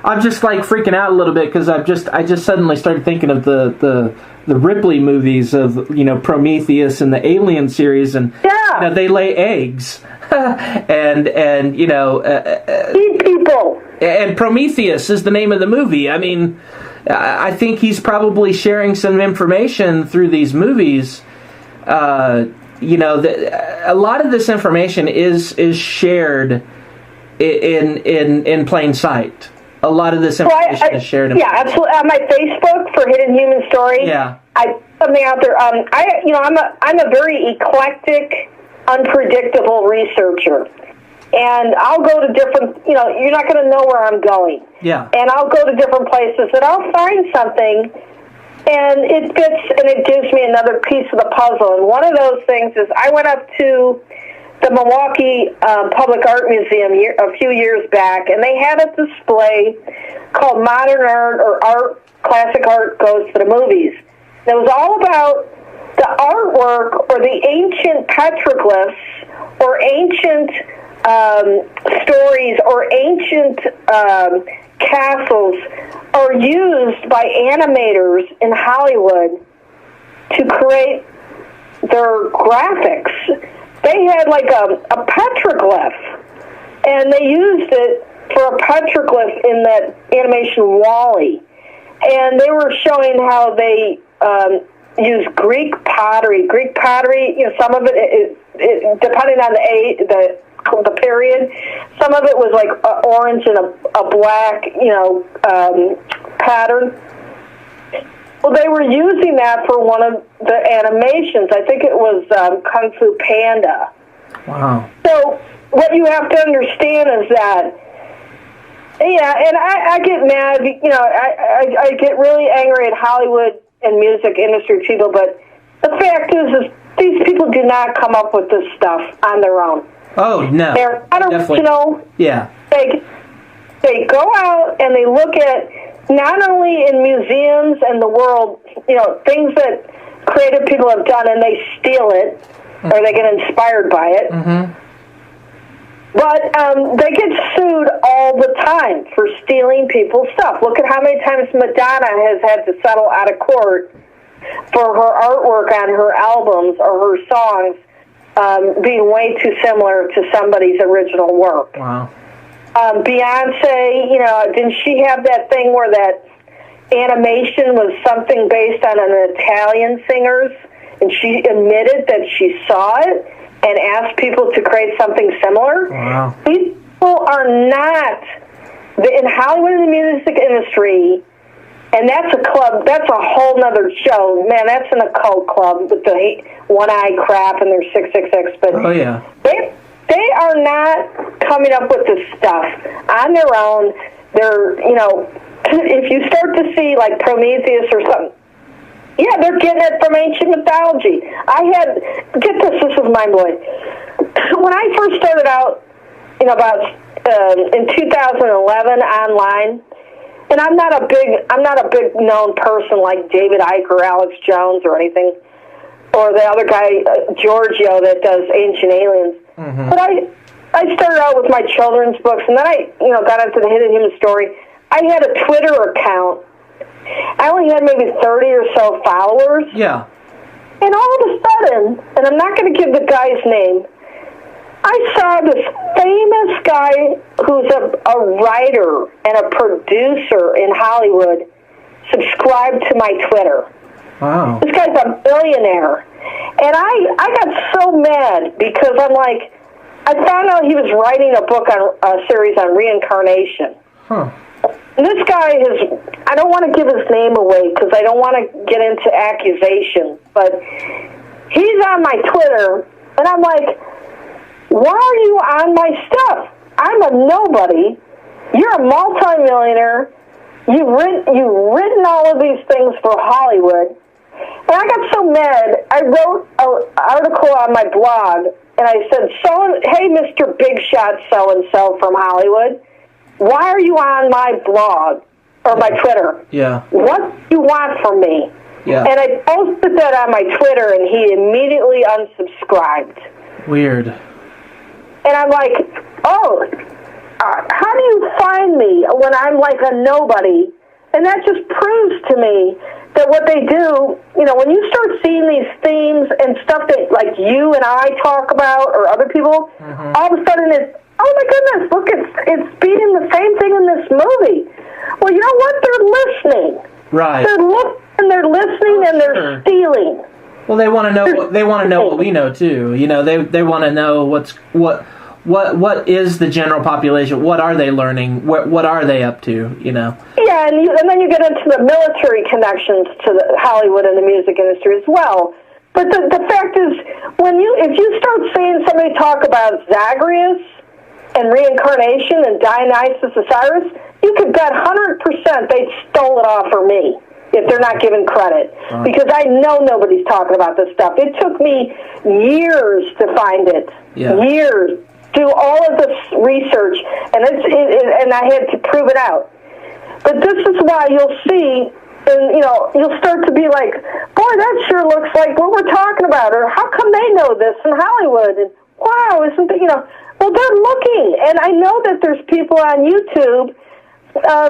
S1: I'm just like freaking out a little bit because I just suddenly started thinking of the Ripley movies of Prometheus and the Alien series, and they lay eggs, and
S4: eat people.
S1: And Prometheus is the name of the movie. I mean, I think he's probably sharing some information through these movies. A lot of this information is shared in plain sight. A lot of this information is shared.
S4: Absolutely. On my Facebook for Hidden Human Story, I put something out there. I'm a very eclectic, unpredictable researcher, and I'll go to different. You're not going to know where I'm going.
S1: Yeah. And
S4: I'll go to different places, and I'll find something. And it fits, and it gives me another piece of the puzzle. And one of those things is I went up to the Milwaukee Public Art Museum a few years back, and they had a display called Modern Art, or Classic Art Goes to the Movies. It was all about the artwork or the ancient petroglyphs or ancient stories or ancient castles are used by animators in Hollywood to create their graphics. They had like a petroglyph, and they used it for a petroglyph in that animation WALL-E. And they were showing how they use Greek pottery. Greek pottery, some of it depending on the period, some of it was like orange and a black, pattern. Well, they were using that for one of the animations. I think it was Kung Fu Panda.
S1: Wow.
S4: So what you have to understand is that, and I get mad, I get really angry at Hollywood and music industry people, but the fact is these people do not come up with this stuff on their own.
S1: Oh, no.
S4: They're unoriginal.
S1: Yeah.
S4: They go out and they look at, not only in museums and the world, things that creative people have done, and they steal it, or they get inspired by it.
S1: Mm-hmm.
S4: But they get sued all the time for stealing people's stuff. Look at how many times Madonna has had to settle out of court for her artwork on her albums or her songs being way too similar to somebody's original work.
S1: Wow.
S4: Beyonce, didn't she have that thing where that animation was something based on an Italian singer's, and she admitted that she saw it and asked people to create something similar?
S1: Wow.
S4: These people are not, in Hollywood and the music industry, and that's a club, that's a whole nother show. Man, that's an occult club with the one-eye crap and their 666. But
S1: oh, yeah.
S4: They are not coming up with this stuff on their own. They're, if you start to see like Prometheus or something, they're getting it from ancient mythology. This is mind-blowing. When I first started out, in 2011 online, and I'm not a big known person like David Icke or Alex Jones or anything, or the other guy, Giorgio, that does Ancient Aliens. Mm-hmm. But I started out with my children's books, and then I got into the Hidden Human Story. I had a Twitter account. I only had maybe 30 or so followers.
S1: Yeah.
S4: And all of a sudden, and I'm not going to give the guy's name, I saw this famous guy who's a writer and a producer in Hollywood subscribe to my Twitter.
S1: Wow.
S4: This guy's a billionaire. And I got so mad because I'm like, I found out he was writing a book on a series on reincarnation.
S1: Huh.
S4: And this guy I don't want to give his name away because I don't want to get into accusations, but he's on my Twitter, and I'm like, why are you on my stuff? I'm a nobody. You're a multimillionaire. You've written all of these things for Hollywood. And I got so mad, I wrote an article on my blog, and I said, hey, Mr. Big Shot so-and-so from Hollywood, why are you on my blog or my Twitter?
S1: Yeah.
S4: What do you want from me?
S1: Yeah.
S4: And I posted that on my Twitter, and he immediately unsubscribed.
S1: Weird.
S4: And I'm like, oh, how do you find me when I'm like a nobody? And that just proves to me that what they do, when you start seeing these themes and stuff that like you and I talk about or other people, mm-hmm. all of a sudden it's, oh my goodness, look, it's beating the same thing in this movie. Well, you know what? They're listening.
S1: Right.
S4: They're looking and they're listening and they're stealing.
S1: Well, they want to know. They want to know what we know too. They want to know what is the general population. What are they learning? What are they up to?
S4: Yeah, and then you get into the military connections to the Hollywood and the music industry as well. But the fact is, if you start seeing somebody talk about Zagreus and reincarnation and Dionysus Osiris, you could bet 100% they stole it off for me if they're not given credit. Right. Because I know nobody's talking about this stuff. It took me years to find it. Yeah. Years. Do all of this research, and and I had to prove it out. But this is why you'll see, and you'll start to be like, boy, that sure looks like what we're talking about, or how come they know this in Hollywood? And wow, isn't it, well, they're looking, and I know that there's people on YouTube.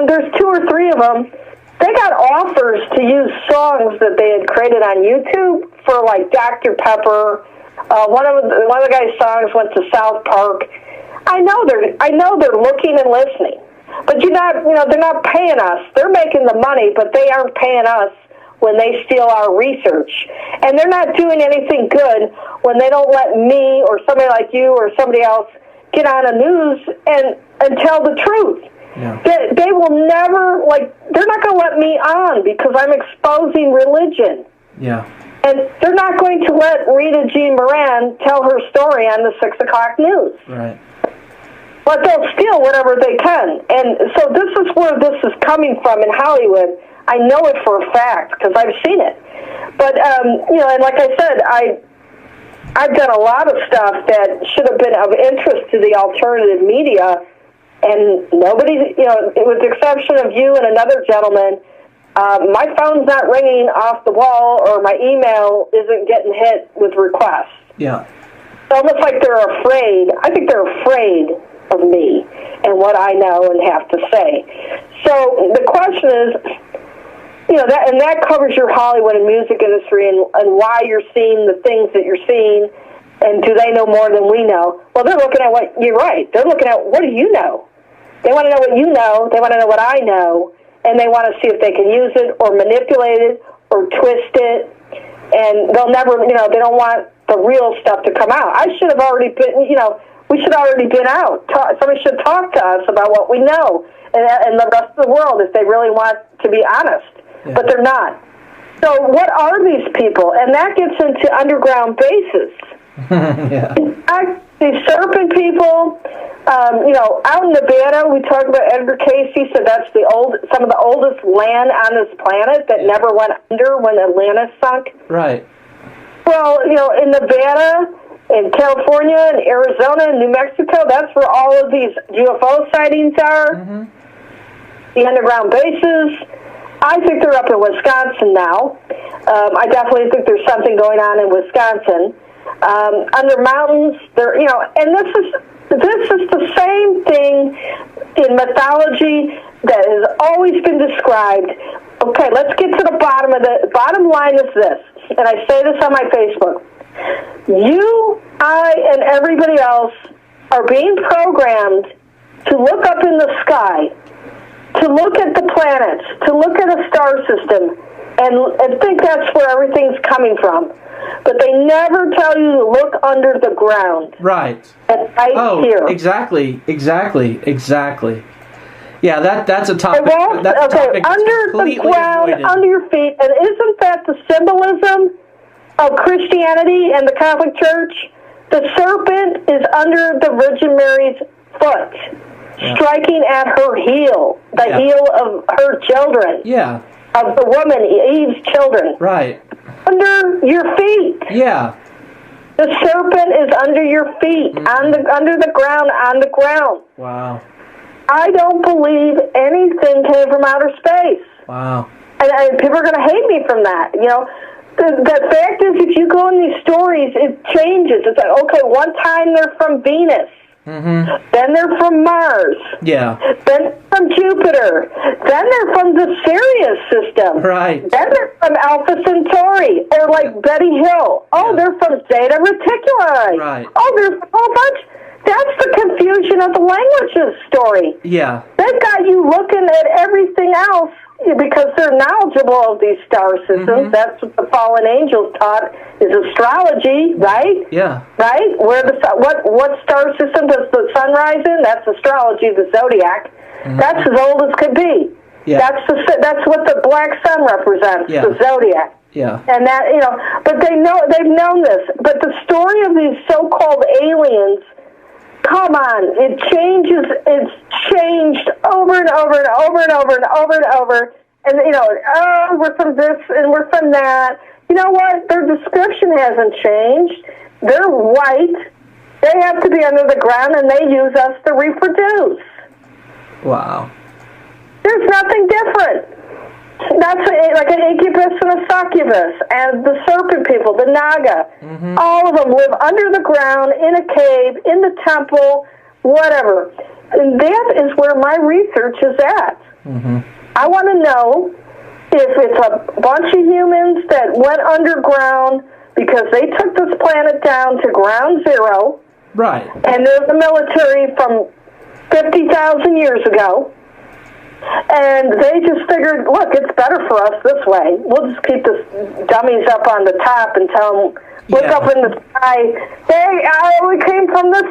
S4: There's 2 or 3 of them. They got offers to use songs that they had created on YouTube for like Dr. Pepper. One of the guy's songs went to South Park. I know they're looking and listening, but they're not paying us. They're making the money, but they aren't paying us when they steal our research, and they're not doing anything good when they don't let me or somebody like you or somebody else get on the news and tell the truth. Yeah. They will never, they're not going to let me on because I'm exposing religion.
S1: Yeah.
S4: And they're not going to let Rita Jean Moran tell her story on the 6 o'clock news.
S1: Right.
S4: But they'll steal whatever they can. And so this is where this is coming from in Hollywood. I know it for a fact because I've seen it. But, and like I said, I've done a lot of stuff that should have been of interest to the alternative media. And nobody, with the exception of you and another gentleman, my phone's not ringing off the wall or my email isn't getting hit with requests.
S1: Yeah.
S4: It's almost like they're afraid. I think they're afraid of me and what I know and have to say. So the question is, that covers your Hollywood and music industry and why you're seeing the things that you're seeing, and do they know more than we know? Well, they're looking at you're right. They're looking at what do you know? They want to know what you know. They want to know what I know. And they want to see if they can use it or manipulate it or twist it. And they'll never, they don't want the real stuff to come out. I should have already been, we should already been out. Somebody should talk to us about what we know and the rest of the world if they really want to be honest. Yeah. But they're not. So what are these people? And that gets into underground bases.
S1: Yeah.
S4: These serpent people, out in Nevada, we talked about Edgar Cayce, so that's some of the oldest land on this planet that never went under when Atlantis sunk.
S1: Right.
S4: Well, in Nevada, in California, in Arizona, and New Mexico, that's where all of these UFO sightings are. Mm-hmm. The underground bases. I think they're up in Wisconsin now. I definitely think there's something going on in Wisconsin. Under mountains, and this is the same thing in mythology that has always been described. Okay, let's get to the bottom of the bottom line is this, and I say this on my Facebook. You, I, and everybody else are being programmed to look up in the sky, to look at the planets, to look at a star system, and think that's where everything's coming from. But they never tell you to look under the ground.
S1: Right.
S4: And right here.
S1: Exactly. Yeah, that's a topic.
S4: Under the ground,
S1: avoided.
S4: under your feet, and isn't that the symbolism of Christianity and the Catholic Church? The serpent is under the Virgin Mary's foot, striking at her heel, the heel of her children.
S1: Yeah.
S4: Of the woman, Eve's children.
S1: Right.
S4: Under your feet.
S1: Yeah.
S4: The serpent is under your feet, under the ground, on the ground.
S1: Wow.
S4: I don't believe anything came from outer space.
S1: Wow.
S4: And people are going to hate me from that. The fact is, if you go in these stories, it changes. It's like, okay, one time they're from Venus. Mm-hmm. Then they're from Mars.
S1: Yeah.
S4: Then from Jupiter. Then they're from the Sirius system.
S1: Right.
S4: Then they're from Alpha Centauri, or like Betty Hill. Oh, they're from Zeta Reticuli.
S1: Right.
S4: Oh, there's a whole bunch. That's the confusion of the languages story.
S1: Yeah.
S4: They've got you looking at everything else because they're knowledgeable of these star systems. Mm-hmm. That's what the fallen angels taught is astrology, right?
S1: Yeah.
S4: Right? Where what star system does the sun rise in? That's astrology, the zodiac. Mm-hmm. That's as old as could be. Yeah. That's what the black sun represents, the zodiac.
S1: Yeah.
S4: And that, but they've known this. But the story of these so-called aliens, come on, it's changed over and over and over and over and over and over. And, we're from this and we're from that. You know what? Their description hasn't changed. They're white. They have to be under the ground, and they use us to reproduce.
S1: Wow.
S4: There's nothing different. That's like an incubus and a succubus, and the serpent people, the Naga. Mm-hmm. All of them live under the ground, in a cave, in the temple, whatever. And that is where my research is at. Mm-hmm. I want to know if it's a bunch of humans that went underground because they took this planet down to ground zero.
S1: Right.
S4: And they're the military from 50,000 years ago. And they just figured, look, it's better for us this way. We'll just keep the dummies up on the top and tell them, look up in the sky. Hey, we came from this,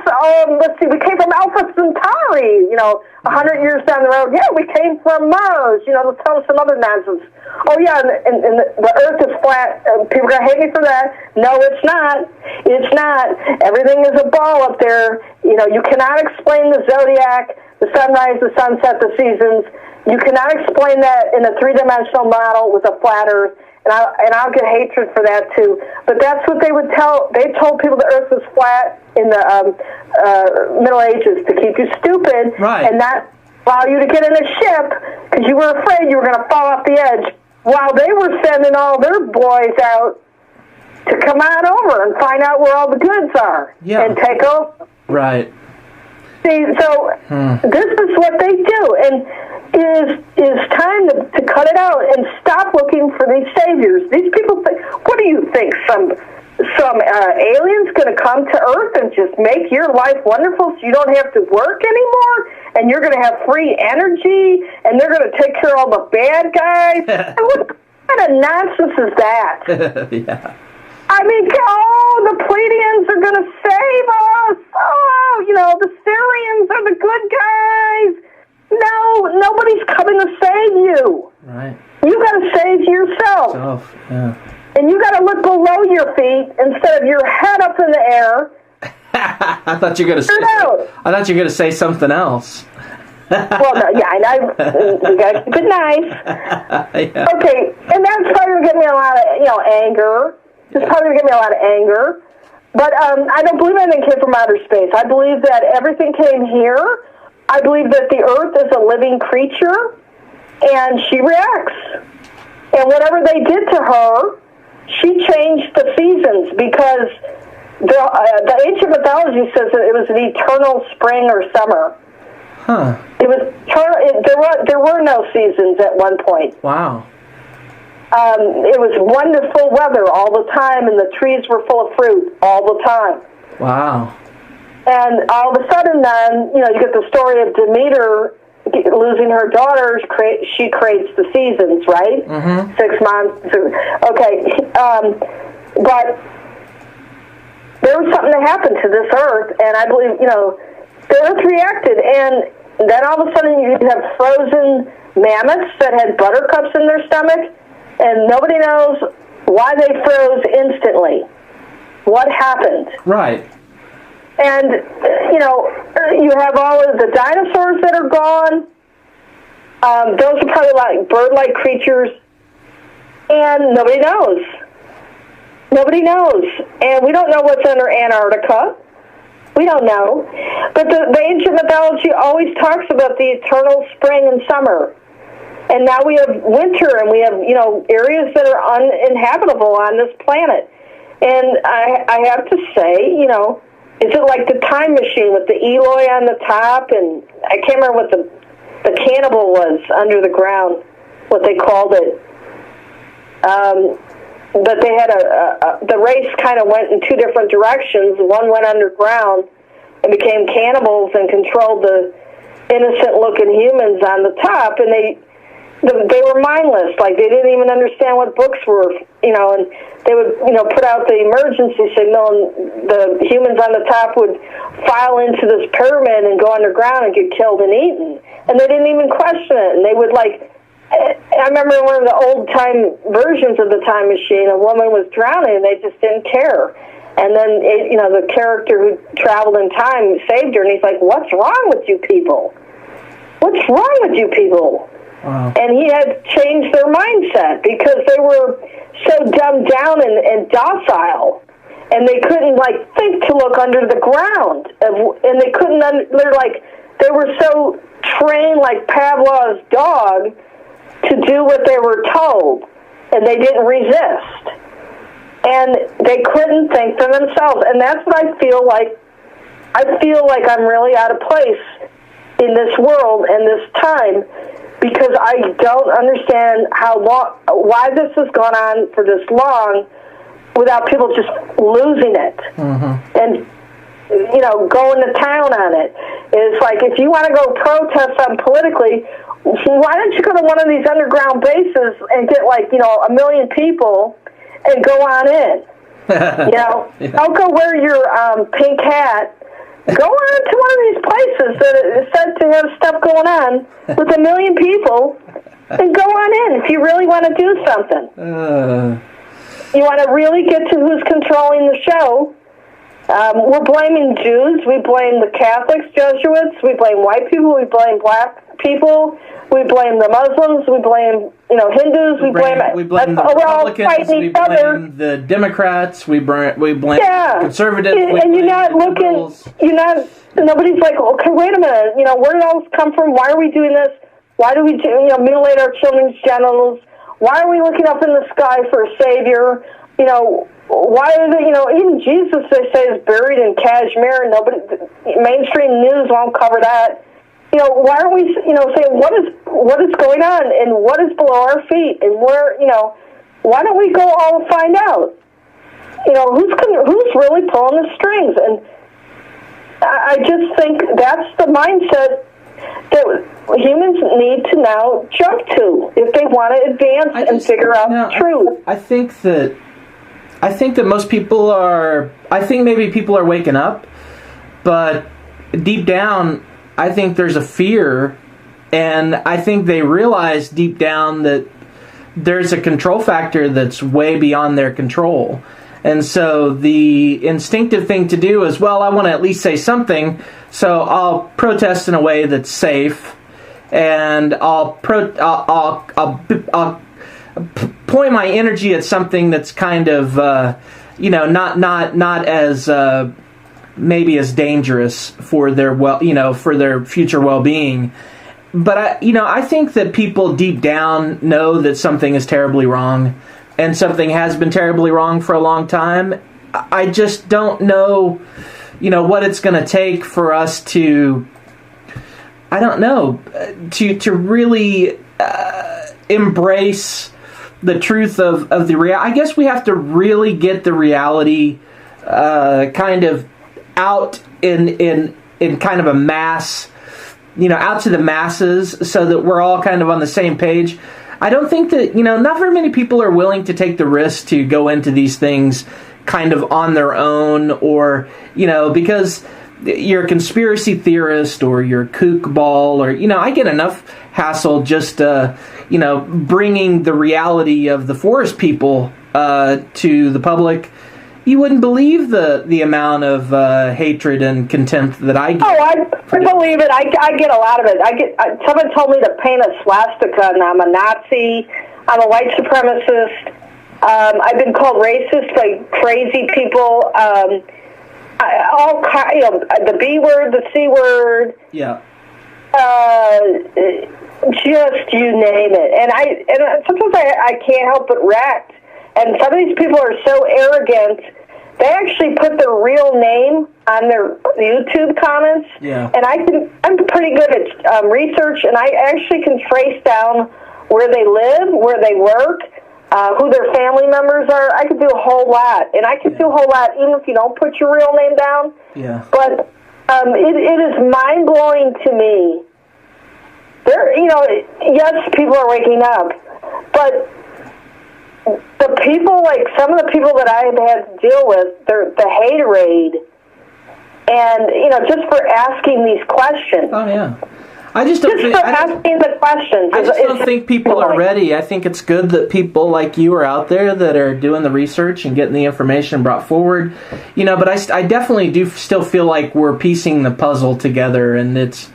S4: we came from Alpha Centauri, 100 years down the road. Yeah, we came from Mars, they'll tell us some other nonsense. Oh, yeah, and the Earth is flat. People are going to hate me for that. No, it's not. It's not. Everything is a ball up there. You cannot explain the zodiac, the sunrise, the sunset, the seasons. You cannot explain that in a three-dimensional model with a flat Earth, and I'll get hatred for that too. But that's what they would tell. They told people the Earth was flat in the Middle Ages to keep you stupid,
S1: right,
S4: and not allow you to get in a ship because you were afraid you were going to fall off the edge. While they were sending all their boys out to come on over and find out where all the goods are and take over.
S1: Right.
S4: See, so this is what they do, and it is time to cut it out and stop looking for these saviors. These people think, what do you think? Some alien's going to come to Earth and just make your life wonderful so you don't have to work anymore, and you're going to have free energy, and they're going to take care of all the bad guys? And what kind of nonsense is that?
S1: Yeah.
S4: I mean, the Pleiadians are going to save us. The Syrians are the good guys. No, nobody's coming to save you.
S1: Right.
S4: You got to save yourself. And you got to look below your feet instead of your head up in the air.
S1: I thought you were going to say something else.
S4: Well, no, yeah, and you got to keep it nice.
S1: Yeah.
S4: Okay, and that's probably going to give me a lot of anger. It's probably going to give me a lot of anger. But I don't believe anything came from outer space. I believe that everything came here. I believe that the Earth is a living creature. and she reacts. And whatever they did to her, she changed the seasons because the ancient mythology says that it was an eternal spring or summer.
S1: Huh.
S4: It was there were no seasons at one point.
S1: Wow.
S4: It was wonderful weather all the time, and the trees were full of fruit all the time.
S1: Wow. And
S4: all of a sudden, then, you get the story of Demeter losing her daughters. She creates the seasons, right?
S1: Mm-hmm.
S4: 6 months. Okay. But there was something that happened to this earth, and I believe, the earth reacted, and then all of a sudden you have frozen mammoths that had buttercups in their stomach, and nobody knows why they froze instantly. What happened?
S1: Right.
S4: And, you have all of the dinosaurs that are gone. Those are probably like bird-like creatures. And nobody knows. Nobody knows. And we don't know what's under Antarctica. We don't know. But the ancient mythology always talks about the eternal spring and summer. And now we have winter, and we have, areas that are uninhabitable on this planet. And I have to say, is it like the time machine with the Eloi on the top? And I can't remember what the cannibal was under the ground, what they called it. But they had the race kind of went in two different directions. One went underground and became cannibals and controlled the innocent-looking humans on the top, and they were mindless. Like, they didn't even understand what books were, and they would, put out the emergency signal, and the humans on the top would file into this pyramid and go underground and get killed and eaten. And they didn't even question it. And they would, I remember in one of the old-time versions of the time machine, a woman was drowning, and they just didn't care. And then, the character who traveled in time saved her, and he's like, what's wrong with you people? What's wrong with you people?
S1: Wow.
S4: And he had changed their mindset because they were so dumbed down and docile, and they couldn't think to look under the ground, and they couldn't. They were so trained like Pavlov's dog to do what they were told, and they didn't resist, and they couldn't think for themselves. And that's what I feel like. I feel like I'm really out of place in this world and this time, because I don't understand why this has gone on for this long without people just losing it.
S1: Mm-hmm.
S4: And, going to town on it. It's like, if you want to go protest something politically, why don't you go to one of these underground bases and get, 1 million people and go on in?
S1: Yeah.
S4: Don't go wear your pink hat. Go on to one of these places that is said to have stuff going on with 1 million people, and go on in if you really want to do something. You want to really get to who's controlling the show. We're blaming Jews. We blame the Catholics, Jesuits. We blame white people. We blame black people. We blame the Muslims. We blame, Hindus. We blame
S1: the Republicans. We blame the Democrats. We blame conservatives.
S4: And you're not looking. Nobody's like, okay, wait a minute. Where did all this come from? Why are we doing this? Why do we mutilate our children's genitals? Why are we looking up in the sky for a savior? Why are they? Even Jesus, they say, is buried in Kashmir. Mainstream news won't cover that. Why are we, saying what is going on and what is below our feet, and where, why don't we go all find out? Who's really pulling the strings? And I just think that's the mindset that humans need to now jump to if they want to advance and figure out truth.
S1: I think that most people are. I think maybe people are waking up, but deep down, I think there's a fear, and I think they realize deep down that there's a control factor that's way beyond their control. And so the instinctive thing to do is, well, I want to at least say something, so I'll protest in a way that's safe, and I'll point my energy at something that's kind of, not as maybe as dangerous for their for their future well-being. I think that people deep down know that something is terribly wrong, and something has been terribly wrong for a long time. I just don't know, what it's going to take for us to, to really embrace the truth of the reality. I guess we have to really get the reality kind of out in kind of a mass, out to the masses, so that we're all kind of on the same page. I don't think that, not very many people are willing to take the risk to go into these things kind of on their own, or, because you're a conspiracy theorist or you're a kook ball, or, I get enough hassle just, bringing the reality of the forest people to the public. You wouldn't believe the amount of hatred and contempt that I get.
S4: Oh, I believe it. I get a lot of it. Someone told me to paint a swastika, and I'm a Nazi. I'm a white supremacist. I've been called racist by crazy people. The B word, the C word.
S1: Yeah.
S4: Just you name it. And sometimes I can't help but react. And some of these people are so arrogant, they actually put their real name on their YouTube comments.
S1: Yeah.
S4: And I'm pretty good at research, and I actually can trace down where they live, where they work, who their family members are. I could do a whole lot. And I can do a whole lot even if you don't put your real name down.
S1: Yeah.
S4: But it is mind-blowing to me. Yes, people are waking up, but the people, like some of the people that I've had to deal with, the haterade, and just for asking these questions.
S1: Oh yeah, I just don't think,
S4: asking the questions.
S1: I just don't think people are ready. I think it's good that people like you are out there that are doing the research and getting the information brought forward. But I definitely do still feel like we're piecing the puzzle together, and it's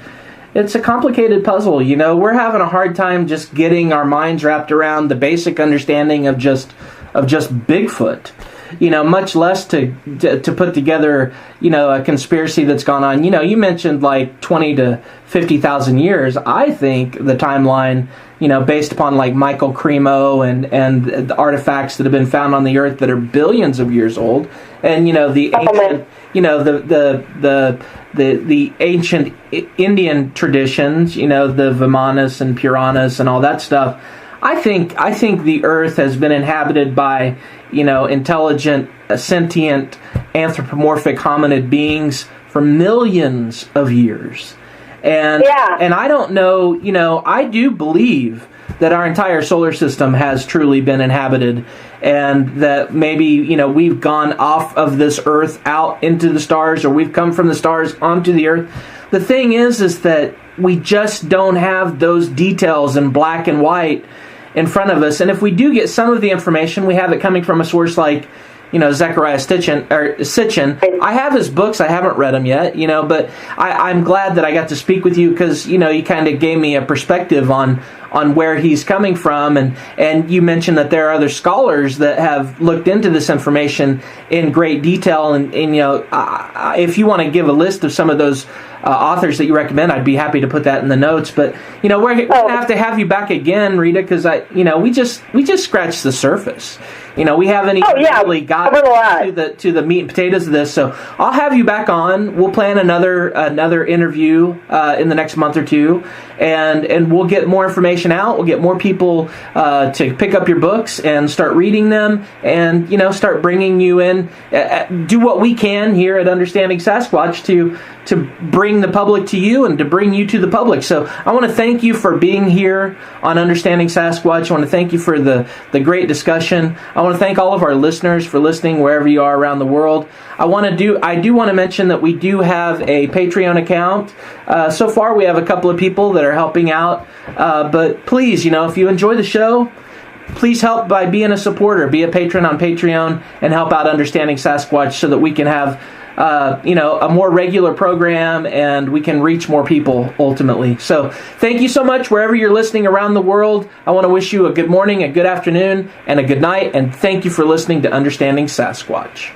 S1: a complicated puzzle. We're having a hard time just getting our minds wrapped around the basic understanding of just Bigfoot. Much less to put together, a conspiracy that's gone on. You mentioned like 20 to 50,000 years. I think the timeline, based upon like Michael Cremo and the artifacts that have been found on the earth that are billions of years old, and the ancient, the ancient Indian traditions, the Vimanas and Puranas and all that stuff. I think the earth has been inhabited by, intelligent, sentient, anthropomorphic hominid beings for millions of years. And I don't know, I do believe that our entire solar system has truly been inhabited, and that maybe, we've gone off of this earth out into the stars, or we've come from the stars onto the earth. The thing is that we just don't have those details in black and white in front of us. And if we do get some of the information, we have it coming from a source like, Zecharia Sitchin. I have his books. I haven't read them yet, but I'm glad that I got to speak with you, because, you kind of gave me a perspective on where he's coming from. And you mentioned that there are other scholars that have looked into this information in great detail. And if you want to give a list of some of those authors that you recommend, I'd be happy to put that in the notes. But, we're going to have you back again, Rita, because we just scratched the surface. We haven't even really got to the meat and potatoes of this. So I'll have you back on. We'll plan another interview in the next month or two, and we'll get more information out. We'll get more people to pick up your books and start reading them, and start bringing you in. Do what we can here at Understanding Sasquatch to bring the public to you and to bring you to the public. So I want to thank you for being here on Understanding Sasquatch. I want to thank you for the great discussion. I want to thank all of our listeners for listening wherever you are around the world. I do want to mention that we do have a Patreon account. So far, we have a couple of people that are helping out. But please, if you enjoy the show, please help by being a supporter. Be a patron on Patreon and help out Understanding Sasquatch, so that we can have a more regular program, and we can reach more people ultimately. So thank you so much wherever you're listening around the world. I want to wish you a good morning, a good afternoon, and a good night, and thank you for listening to Understanding Sasquatch.